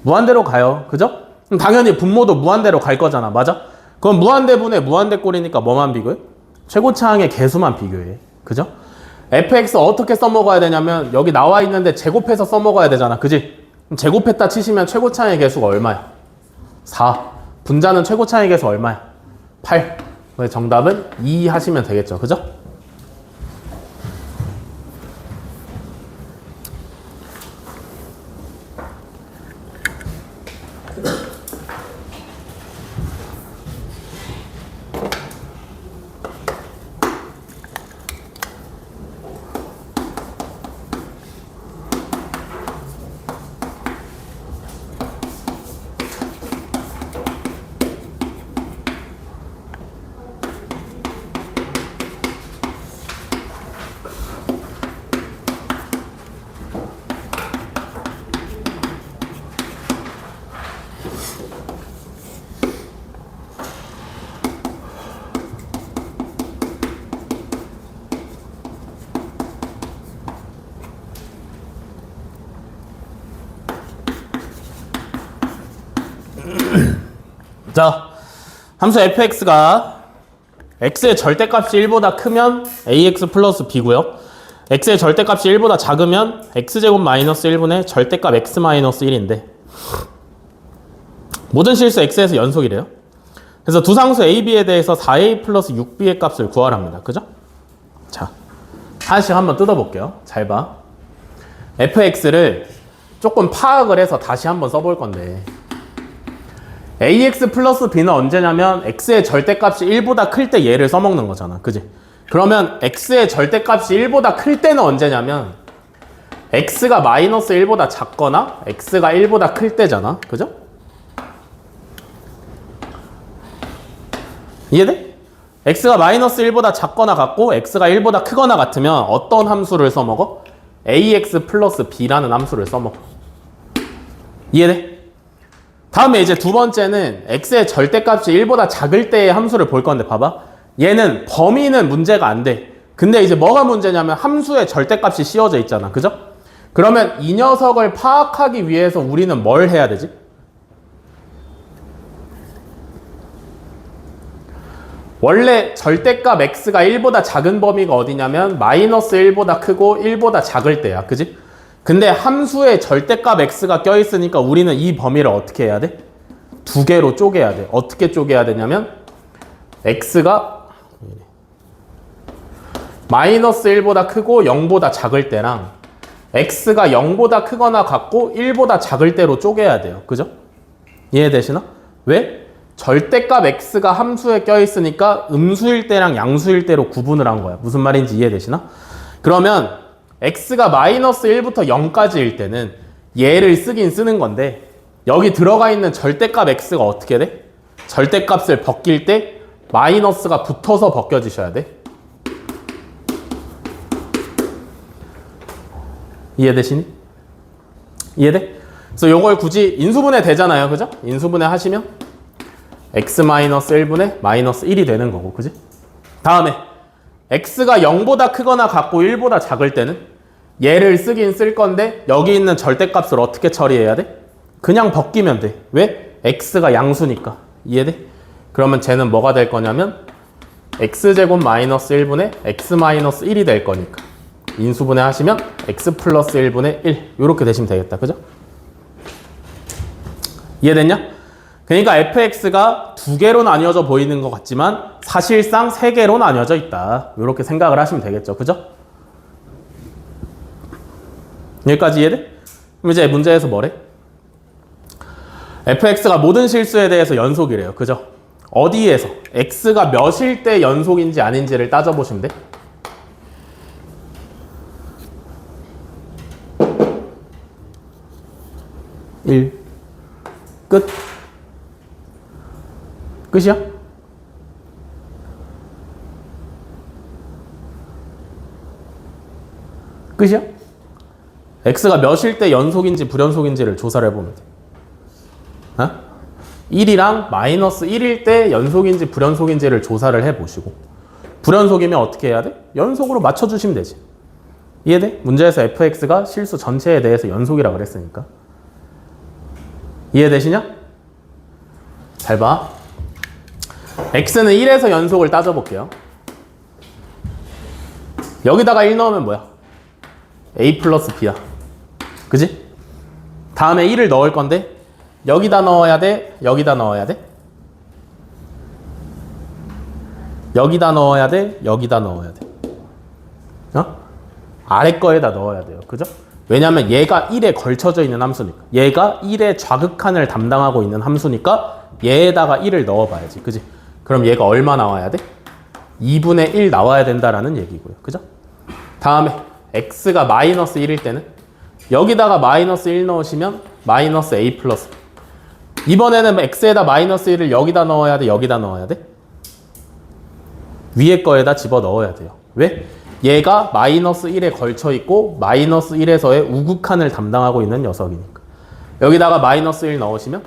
무한대로 가요. 그죠? 그럼 당연히 분모도 무한대로 갈 거잖아. 맞아? 그럼 무한대분의 무한대꼴이니까 뭐만 비교해? 최고차항의 개수만 비교해. 그죠? fx 어떻게 써먹어야 되냐면 여기 나와 있는데 제곱해서 써먹어야 되잖아. 그지? 그럼 제곱했다 치시면 최고차항의 개수가 얼마야? 4. 분자는 최고차항의 개수 얼마야? 8. 정답은 2 하시면 되겠죠. 그죠? 자, 함수 fx가 x의 절대값이 1보다 크면 ax 플러스 b고요. x의 절대값이 1보다 작으면 x제곱 마이너스 1분의 절대값 x 마이너스 1인데 모든 실수 x에서 연속이래요. 그래서 두 상수 a, b에 대해서 4a 플러스 6b의 값을 구하랍니다. 그죠? 자, 하나씩 한번 뜯어볼게요. 잘 봐. fx를 조금 파악을 해서 다시 한번 써볼 건데 ax 플러스 b는 언제냐면 x의 절대값이 1보다 클 때 얘를 써먹는 거잖아. 그지? 그러면 x의 절대값이 1보다 클 때는 언제냐면 x가 마이너스 1보다 작거나 x가 1보다 클 때잖아. 그죠? 이해돼? x가 마이너스 1보다 작거나 같고 x가 1보다 크거나 같으면 어떤 함수를 써먹어? ax 플러스 b라는 함수를 써먹어. 이해돼? 다음에 이제 두 번째는 x의 절대값이 1보다 작을 때의 함수를 볼 건데 봐봐. 얘는 범위는 문제가 안 돼. 근데 이제 뭐가 문제냐면 함수의 절대값이 씌워져 있잖아. 그죠? 그러면 이 녀석을 파악하기 위해서 우리는 뭘 해야 되지? 원래 절대값 x가 1보다 작은 범위가 어디냐면 마이너스 1보다 크고 1보다 작을 때야. 그지? 근데 함수의 절대값 x가 껴있으니까 우리는 이 범위를 어떻게 해야 돼? 두 개로 쪼개야 돼. 어떻게 쪼개야 되냐면 x가 마이너스 1보다 크고 0보다 작을 때랑 x가 0보다 크거나 같고 1보다 작을 때로 쪼개야 돼요. 그죠? 이해되시나? 왜? 절대값 x가 함수에 껴있으니까 음수일 때랑 양수일 때로 구분을 한 거야. 무슨 말인지 이해되시나? 그러면 x가 마이너스 1부터 0까지일 때는 얘를 쓰긴 쓰는 건데 여기 들어가 있는 절대값 x가 어떻게 돼? 절대값을 벗길 때 마이너스가 붙어서 벗겨지셔야 돼. 이해되시니? 이해돼? 그래서 요걸 굳이 인수분해 되잖아요. 그죠? 인수분해 하시면 x-1분의 마이너스 1이 되는 거고. 그지? 다음에 x가 0보다 크거나 같고 1보다 작을 때는 얘를 쓰긴 쓸 건데 여기 있는 절대값을 어떻게 처리해야 돼? 그냥 벗기면 돼. 왜? x가 양수니까. 이해돼? 그러면 쟤는 뭐가 될 거냐면 x제곱 마이너스 1분의 x 마이너스 1이 될 거니까 인수분해 하시면 x 플러스 1분의 1 이렇게 되시면 되겠다. 그죠? 이해됐냐? 그러니까 fx가 두 개로 나뉘어져 보이는 것 같지만 사실상 세 개로 나뉘어져 있다. 이렇게 생각을 하시면 되겠죠. 그죠? 여기까지 이해돼? 그럼 이제 문제에서 뭐래? fx가 모든 실수에 대해서 연속이래요. 그죠? 어디에서? x가 몇일 때 연속인지 아닌지를 따져보시면 돼. 1 끝. 끝이야? 끝이야? x가 몇일 때 연속인지 불연속인지를 조사를 해보면 돼. 어? 1이랑 마이너스 1일 때 연속인지 불연속인지를 조사를 해보시고, 불연속이면 어떻게 해야 돼? 연속으로 맞춰주시면 되지. 이해돼? 문제에서 fx가 실수 전체에 대해서 연속이라 그랬으니까. 이해되시냐? 잘 봐. x는 1에서 연속을 따져볼게요. 여기다가 1 넣으면 뭐야? a 플러스 b야. 그지? 다음에 1을 넣을 건데 여기다 넣어야 돼? 여기다 넣어야 돼? 여기다 넣어야 돼? 여기다 넣어야 돼? 어? 아래 거에다 넣어야 돼요. 그죠? 왜냐면 얘가 1에 걸쳐져 있는 함수니까. 얘가 1의 좌극한을 담당하고 있는 함수니까 얘에다가 1을 넣어봐야지. 그지? 그럼 얘가 얼마 나와야 돼? 2분의 1 나와야 된다라는 얘기고요. 그죠? 다음에 x가 마이너스 1일 때는 여기다가 마이너스 1 넣으시면 마이너스 a 플러스 b. 이번에는 x에다 마이너스 1을 여기다 넣어야 돼? 여기다 넣어야 돼? 위에 거에다 집어 넣어야 돼요. 왜? 얘가 마이너스 1에 걸쳐 있고 마이너스 1에서의 우극한을 담당하고 있는 녀석이니까. 여기다가 마이너스 1 넣으시면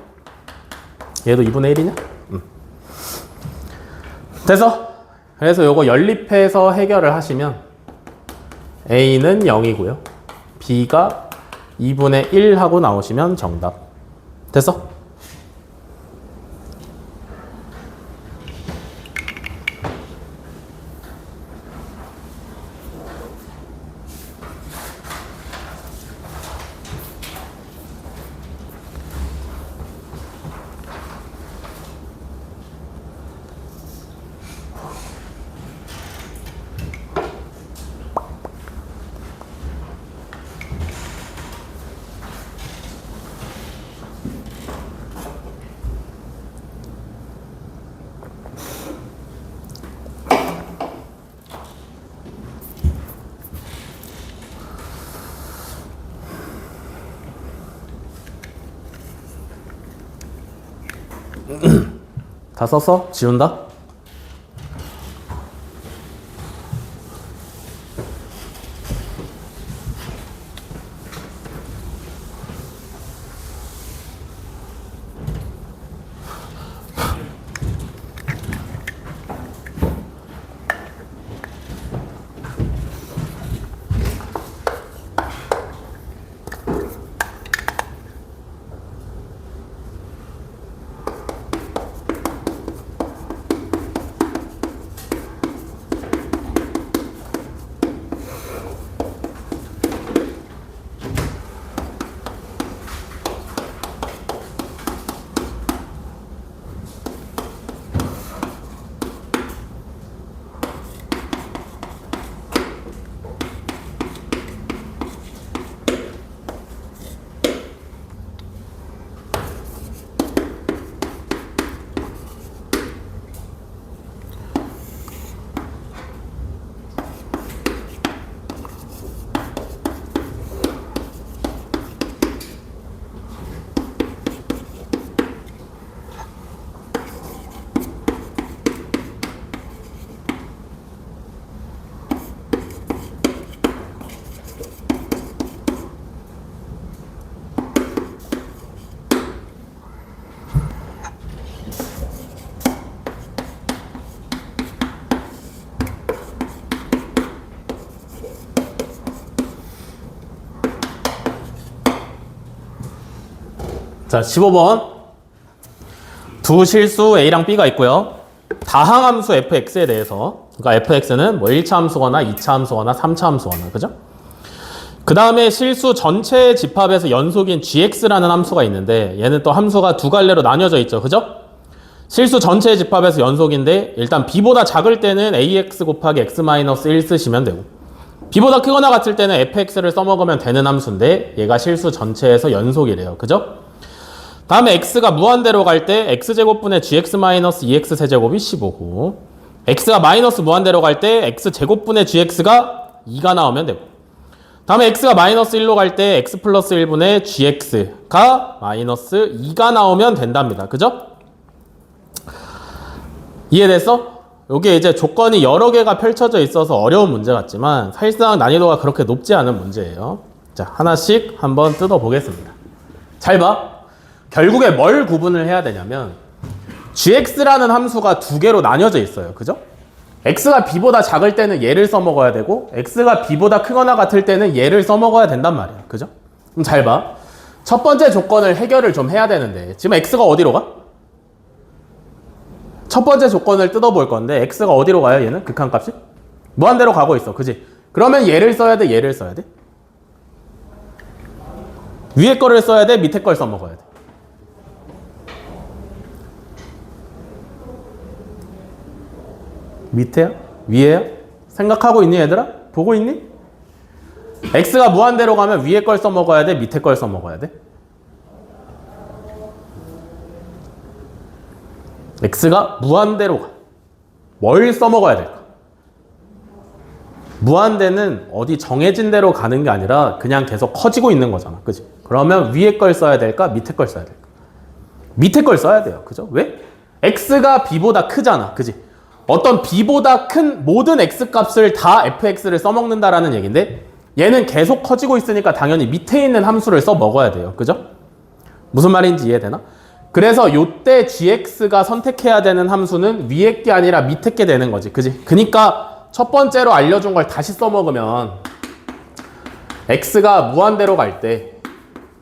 얘도 2분의 1이냐? 돼서 그래서 요거 연립해서 해결을 하시면 a는 0이고요. b가 2분의 1 하고 나오시면 정답. 됐어? 다 썼어? 지운다? 자, 15번. 두 실수 A랑 B가 있고요. 다항함수 fx에 대해서, 그러니까 fx는 뭐 1차 함수거나 2차 함수거나 3차 함수거나, 그죠? 그 다음에 실수 전체의 집합에서 연속인 gx라는 함수가 있는데 얘는 또 함수가 두 갈래로 나뉘어져 있죠, 그죠? 실수 전체의 집합에서 연속인데 일단 b보다 작을 때는 ax 곱하기 x-1 쓰시면 되고, b보다 크거나 같을 때는 fx를 써먹으면 되는 함수인데 얘가 실수 전체에서 연속이래요, 그죠? 다음에 x가 무한대로 갈 때 x제곱분의 gx-2x 세제곱이 15고, x가 마이너스 무한대로 갈 때 x제곱분의 gx가 2가 나오면 되고, 다음에 x가 마이너스 1로 갈 때 x 플러스 1분의 gx가 마이너스 2가 나오면 된답니다. 그죠? 이해됐어? 여기에 이제 조건이 여러 개가 펼쳐져 있어서 어려운 문제 같지만 사실상 난이도가 그렇게 높지 않은 문제예요. 자, 하나씩 한번 뜯어 보겠습니다. 잘 봐. 결국에 뭘 구분을 해야 되냐면 gx라는 함수가 두 개로 나뉘어져 있어요. 그죠? x가 b보다 작을 때는 얘를 써먹어야 되고 x가 b보다 크거나 같을 때는 얘를 써먹어야 된단 말이야. 그죠? 그럼 잘 봐. 첫 번째 조건을 해결을 좀 해야 되는데 지금 x가 어디로 가? 첫 번째 조건을 뜯어볼 건데 x가 어디로 가요? 얘는 극한값이? 무한대로 가고 있어. 그지? 그러면 얘를 써야 돼? 얘를 써야 돼? 위에 거를 써야 돼? 밑에 걸 써먹어야 돼? 밑에야? 위에야? 생각하고 있니 얘들아? 보고 있니? x가 무한대로 가면 위에 걸 써먹어야 돼? 밑에 걸 써먹어야 돼? x가 무한대로 가. 뭘 써먹어야 될까? 무한대는 어디 정해진 대로 가는 게 아니라 그냥 계속 커지고 있는 거잖아. 그지? 그러면 위에 걸 써야 될까? 밑에 걸 써야 될까? 밑에 걸 써야 돼요. 그죠? 왜? x가 b보다 크잖아. 그지? 어떤 b보다 큰 모든 x 값을 다 fx를 써먹는다라는 얘기인데 얘는 계속 커지고 있으니까 당연히 밑에 있는 함수를 써먹어야 돼요. 그죠? 무슨 말인지 이해되나? 그래서 요때 gx가 선택해야 되는 함수는 위에 게 아니라 밑에 게 되는 거지. 그지? 그니까 첫 번째로 알려준 걸 다시 써먹으면 x가 무한대로 갈 때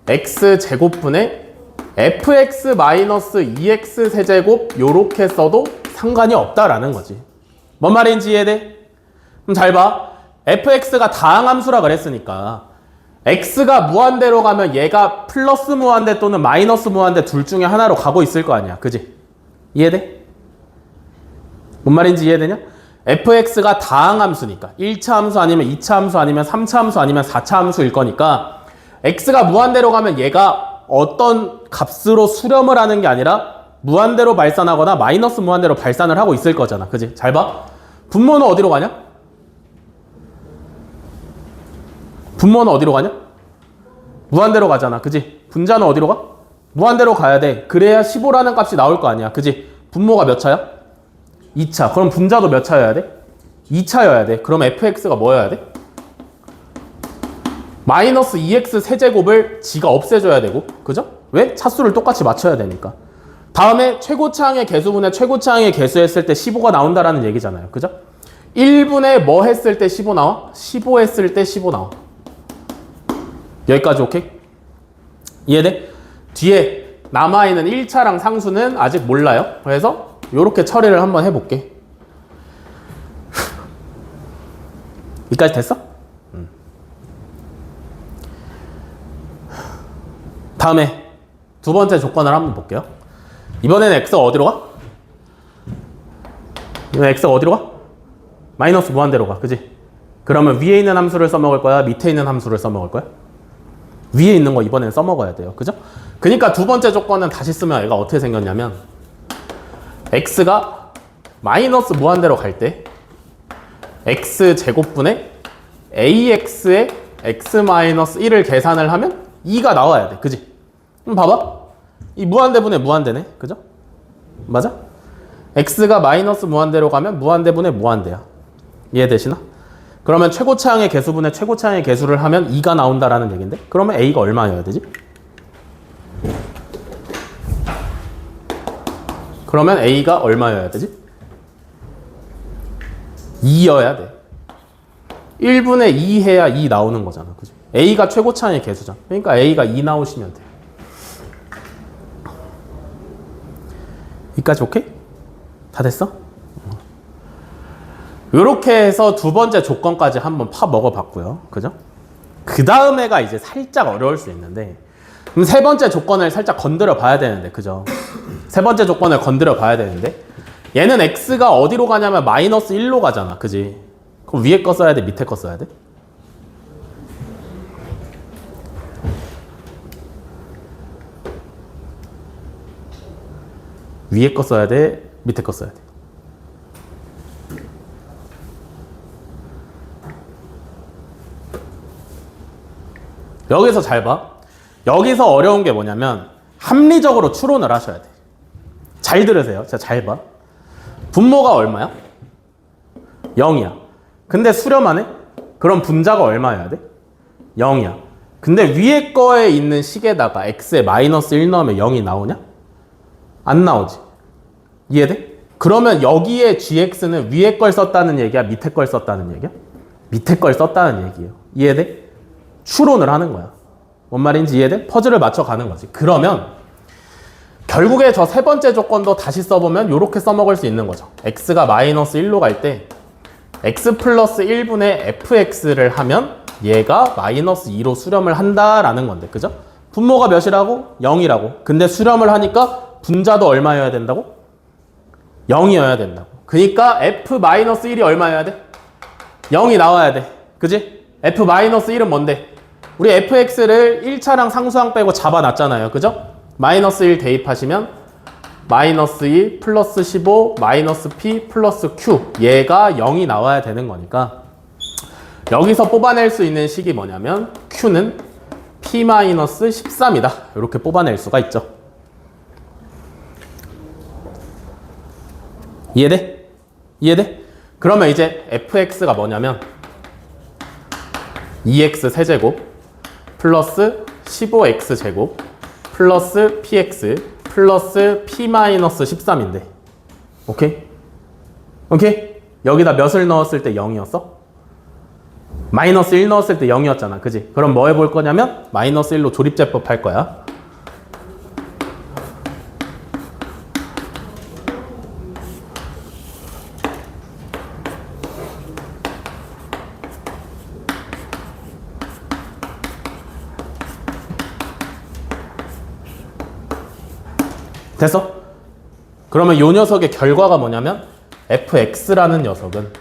x제곱분의 fx-2x 세제곱 요렇게 써도 상관이 없다라는 거지. 뭔 말인지 이해돼? 그럼 잘 봐. fx가 다항함수라 그랬으니까 x가 무한대로 가면 얘가 플러스 무한대 또는 마이너스 무한대 둘 중에 하나로 가고 있을 거 아니야. 그지? 이해돼? 뭔 말인지 이해되냐? fx가 다항함수니까 1차 함수 아니면 2차 함수 아니면 3차 함수 아니면 4차 함수일 거니까 x가 무한대로 가면 얘가 어떤 값으로 수렴을 하는 게 아니라 무한대로 발산하거나 마이너스 무한대로 발산을 하고 있을 거잖아. 그지? 잘 봐. 분모는 어디로 가냐? 분모는 어디로 가냐? 무한대로 가잖아. 그지? 분자는 어디로 가? 무한대로 가야 돼. 그래야 15라는 값이 나올 거 아니야. 그지? 분모가 몇 차야? 2차. 그럼 분자도 몇 차여야 돼? 2차여야 돼. 그럼 fx가 뭐여야 돼? 마이너스 2x 세제곱을 지가 없애줘야 되고. 그죠? 왜? 차수를 똑같이 맞춰야 되니까. 다음에 최고차항의 개수분의 최고차항의 개수 했을 때 15가 나온다라는 얘기잖아요. 그죠? 1분의 뭐 했을 때 15 나와? 15 했을 때 15 나와. 여기까지 오케이? 이해돼? 뒤에 남아있는 1차랑 상수는 아직 몰라요. 그래서 이렇게 처리를 한번 해볼게. 여기까지 됐어? 다음에 두 번째 조건을 한번 볼게요. 이번에는 x가 어디로 가? 이번엔 x가 어디로 가? 마이너스 무한대로 가. 그지? 그러면 위에 있는 함수를 써먹을 거야? 밑에 있는 함수를 써먹을 거야? 위에 있는 거 이번엔 써먹어야 돼요. 그죠? 그러니까 두 번째 조건은 다시 쓰면 얘가 어떻게 생겼냐면 x가 마이너스 무한대로 갈 때 x제곱분의 ax의 x-1을 계산을 하면 2가 나와야 돼. 그지? 그럼 봐봐. 이 무한대분의 무한대네. 그죠? 맞아? x가 마이너스 무한대로 가면 무한대분의 무한대야. 이해되시나? 그러면 최고차항의 개수분의 최고차항의 개수를 하면 2가 나온다라는 얘기인데 그러면 a가 얼마여야 되지? 그러면 a가 얼마여야 되지? 2여야 돼. 1분의 2 해야 2 나오는 거잖아. 그죠? a가 최고차항의 개수잖아. 그러니까 a가 2 나오시면 돼. 여기까지 오케이? 다 됐어? 이렇게 해서 두 번째 조건까지 한번 파 먹어봤고요. 그죠? 그 다음에가 이제 살짝 어려울 수 있는데 그럼 세 번째 조건을 살짝 건드려 봐야 되는데 그죠? 세 번째 조건을 건드려 봐야 되는데 얘는 x가 어디로 가냐면 마이너스 1로 가잖아. 그지? 그럼 위에 거 써야 돼? 밑에 거 써야 돼? 위에 거 써야 돼? 밑에 거 써야 돼? 여기서 잘 봐. 여기서 어려운 게 뭐냐면 합리적으로 추론을 하셔야 돼. 잘 들으세요. 진짜 잘 봐. 분모가 얼마야? 0이야. 근데 수렴만 해? 그럼 분자가 얼마여야 돼? 0이야. 근데 위에 거에 있는 식에다가 x에 마이너스 1 넣으면 0이 나오냐? 안 나오지. 이해돼? 그러면 여기에 gx는 위에 걸 썼다는 얘기야? 밑에 걸 썼다는 얘기야? 밑에 걸 썼다는 얘기예요. 이해돼? 추론을 하는 거야. 뭔 말인지 이해돼? 퍼즐을 맞춰가는 거지. 그러면 결국에 저 세 번째 조건도 다시 써보면 이렇게 써먹을 수 있는 거죠. x가 마이너스 1로 갈 때 x 플러스 1분의 fx를 하면 얘가 마이너스 2로 수렴을 한다라는 건데, 그죠? 분모가 몇이라고? 0이라고. 근데 수렴을 하니까 분자도 얼마여야 된다고? 0이어야 된다고. 그러니까 f-1이 얼마여야 돼? 0이 나와야 돼. 그지? f-1은 뭔데? 우리 fx를 1차랑 상수항 빼고 잡아놨잖아요. 그죠? 마이너스 1 대입하시면 마이너스 2 플러스 15 마이너스 p 플러스 q 얘가 0이 나와야 되는 거니까 여기서 뽑아낼 수 있는 식이 뭐냐면 q는 p-13이다. 이렇게 뽑아낼 수가 있죠. 이해돼? 이해돼? 그러면 이제 fx가 뭐냐면 2x 세제곱 플러스 15x 제곱 플러스 px 플러스 p-13인데 오케이? 오케이? 여기다 몇을 넣었을 때 0이었어? 마이너스 1 넣었을 때 0이었잖아. 그지? 그럼 뭐 해볼 거냐면 마이너스 1로 조립제법 할 거야. 됐어? 그러면 이 녀석의 결과가 뭐냐면 fx라는 녀석은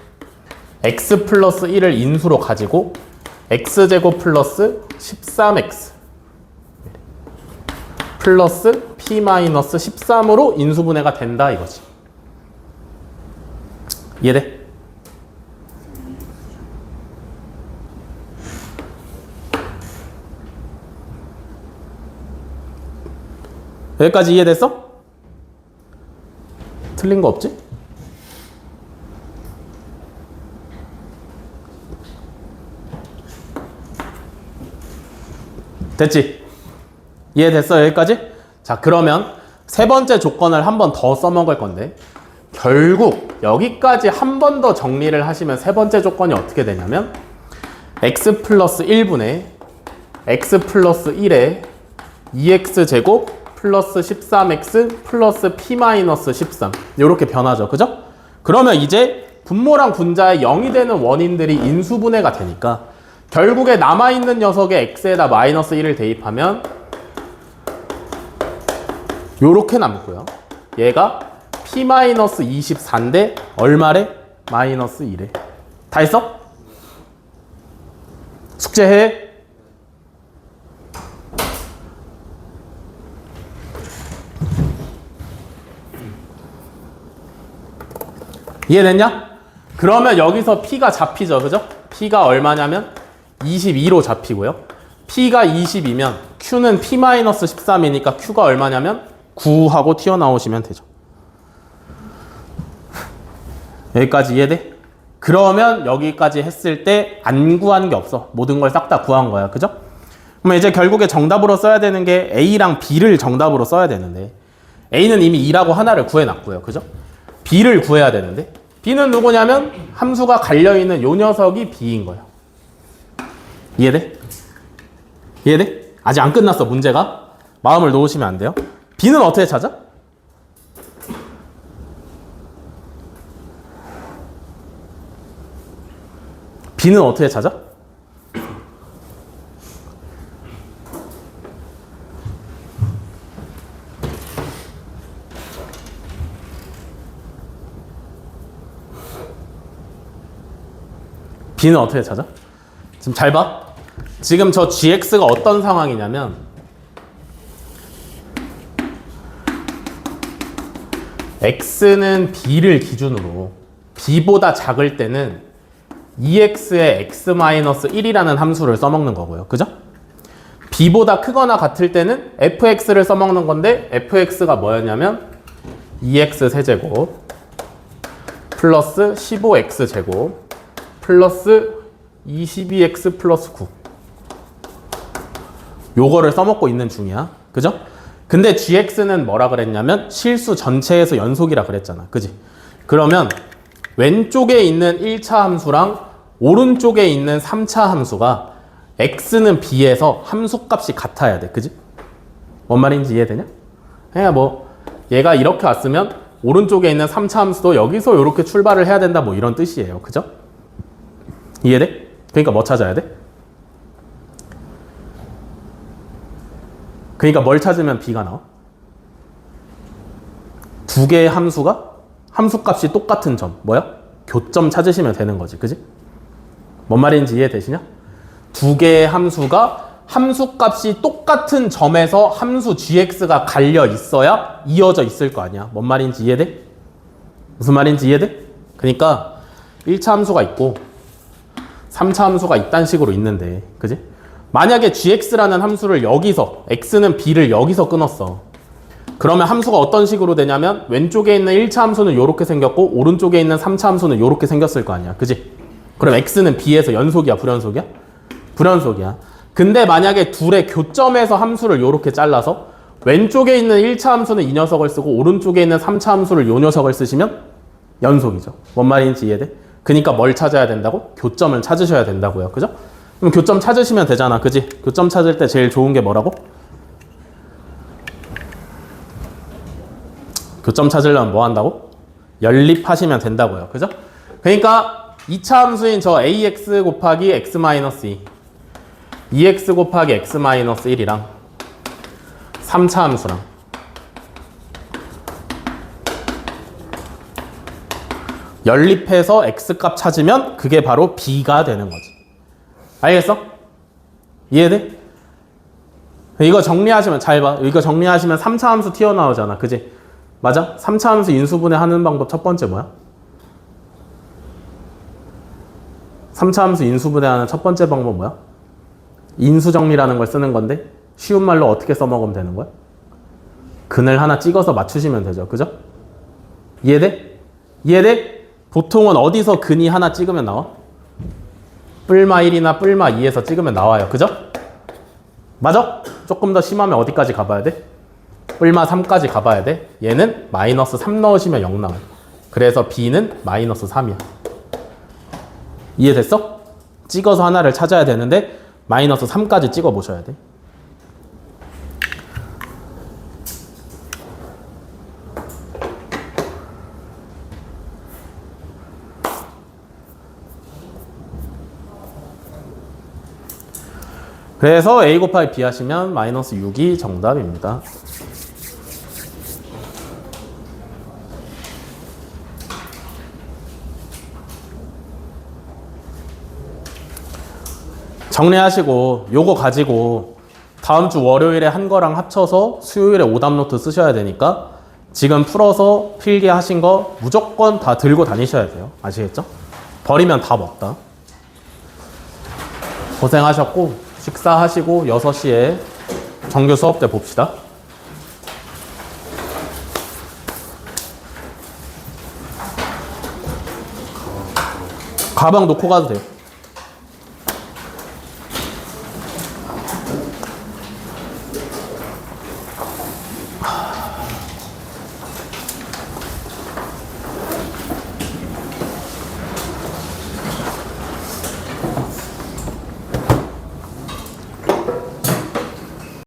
x 플러스 1을 인수로 가지고 x제곱 플러스 13x 플러스 p-13으로 인수분해가 된다 이거지. 이해돼? 여기까지 이해됐어? 틀린 거 없지? 됐지? 이해됐어? 여기까지? 자, 그러면 세 번째 조건을 한 번 더 써먹을 건데 결국 여기까지 한 번 더 정리를 하시면 세 번째 조건이 어떻게 되냐면 x 플러스 1분의 x 플러스 1에 2x 제곱 플러스 13x 플러스 p-13 이렇게 변하죠. 그죠? 그러면 이제 분모랑 분자의 0이 되는 원인들이 인수분해가 되니까 결국에 남아있는 녀석의 x에다 마이너스 1을 대입하면 요렇게 남고요. 얘가 p-24인데 얼마래? 마이너스 1에. 다 했어? 숙제해. 이해됐냐? 그러면 여기서 p가 잡히죠. 그죠? p가 얼마냐면 22로 잡히고요. p가 20이면 q는 p-13이니까 q가 얼마냐면 9하고 튀어나오시면 되죠. 여기까지 이해돼? 그러면 여기까지 했을 때 안 구한 게 없어. 모든 걸 싹 다 구한 거야. 그죠? 그러면 이제 결국에 정답으로 써야 되는 게 a랑 b를 정답으로 써야 되는데 a는 이미 2라고 하나를 구해놨고요. 그죠? b를 구해야 되는데 b는 누구냐면 함수가 갈려있는 요 녀석이 b인 거예요. 이해돼? 이해돼? 아직 안 끝났어 문제가. 마음을 놓으시면 안 돼요. b는 어떻게 찾아? b는 어떻게 찾아? b는 어떻게 찾아? 지금 잘 봐. 지금 저 gx가 어떤 상황이냐면 x는 b를 기준으로 b보다 작을 때는 2x에 x-1이라는 함수를 써먹는 거고요. 그죠? b보다 크거나 같을 때는 fx를 써먹는 건데 fx가 뭐였냐면 2x 세제곱 플러스 15x 제곱 플러스 22x 플러스 9 요거를 써먹고 있는 중이야. 그죠? 근데 gx는 뭐라 그랬냐면 실수 전체에서 연속이라 그랬잖아. 그지? 그러면 왼쪽에 있는 1차 함수랑 오른쪽에 있는 3차 함수가 x는 b에서 함수값이 같아야 돼. 그지? 뭔 말인지 이해되냐? 그냥 뭐 얘가 이렇게 왔으면 오른쪽에 있는 3차 함수도 여기서 이렇게 출발을 해야 된다 뭐 이런 뜻이에요. 그죠? 이해돼? 그러니까 뭐 찾아야 돼? 그러니까 뭘 찾으면 b가 나와? 두 개의 함수가 함수값이 똑같은 점 뭐야? 교점 찾으시면 되는 거지. 그지? 뭔 말인지 이해되시냐? 두 개의 함수가 함수값이 똑같은 점에서 함수 gx가 갈려 있어야 이어져 있을 거 아니야. 뭔 말인지 이해돼? 무슨 말인지 이해돼? 그러니까 1차 함수가 있고 3차 함수가 이딴 식으로 있는데 그지? 만약에 gx라는 함수를 여기서 x는 b를 여기서 끊었어. 그러면 함수가 어떤 식으로 되냐면 왼쪽에 있는 1차 함수는 이렇게 생겼고 오른쪽에 있는 3차 함수는 이렇게 생겼을 거 아니야. 그지? 그럼 x는 b에서 연속이야 불연속이야? 불연속이야. 근데 만약에 둘의 교점에서 함수를 이렇게 잘라서 왼쪽에 있는 1차 함수는 이 녀석을 쓰고 오른쪽에 있는 3차 함수를 이 녀석을 쓰시면 연속이죠. 뭔 말인지 이해돼? 그러니까 뭘 찾아야 된다고? 교점을 찾으셔야 된다고요. 그죠? 그럼 교점 찾으시면 되잖아. 그지? 교점 찾을 때 제일 좋은 게 뭐라고? 교점 찾으려면 뭐 한다고? 연립하시면 된다고요. 그죠? 그러니까 2차 함수인 저 ax 곱하기 x-2 2x 곱하기 x-1이랑 3차 함수랑 연립해서 x값 찾으면 그게 바로 b가 되는 거지. 알겠어? 이해돼? 이거 정리하시면 잘 봐. 이거 정리하시면 3차 함수 튀어나오잖아. 그지? 맞아? 3차 함수 인수분해 하는 방법 첫 번째 뭐야? 3차 함수 인수분해하는 첫 번째 방법 뭐야? 인수정리라는 걸 쓰는 건데 쉬운 말로 어떻게 써먹으면 되는 거야? 근을 하나 찍어서 맞추시면 되죠. 그죠? 이해돼? 이해돼? 보통은 어디서 근이 하나 찍으면 나와? 뿔마 1이나 뿔마 2에서 찍으면 나와요. 그죠? 맞아? 조금 더 심하면 어디까지 가봐야 돼? 뿔마 3까지 가봐야 돼. 얘는 마이너스 3 넣으시면 0 나와요. 그래서 b는 마이너스 3이야. 이해됐어? 찍어서 하나를 찾아야 되는데 마이너스 3까지 찍어 보셔야 돼. 그래서 a 곱하기 b 하시면 마이너스 6이 정답입니다. 정리하시고 요거 가지고 다음 주 월요일에 한 거랑 합쳐서 수요일에 오답 노트 쓰셔야 되니까 지금 풀어서 필기하신 거 무조건 다 들고 다니셔야 돼요. 아시겠죠? 버리면 답 없다. 고생하셨고 식사하시고 6시에 정규 수업 때 봅시다. 가방 놓고 가도 돼요.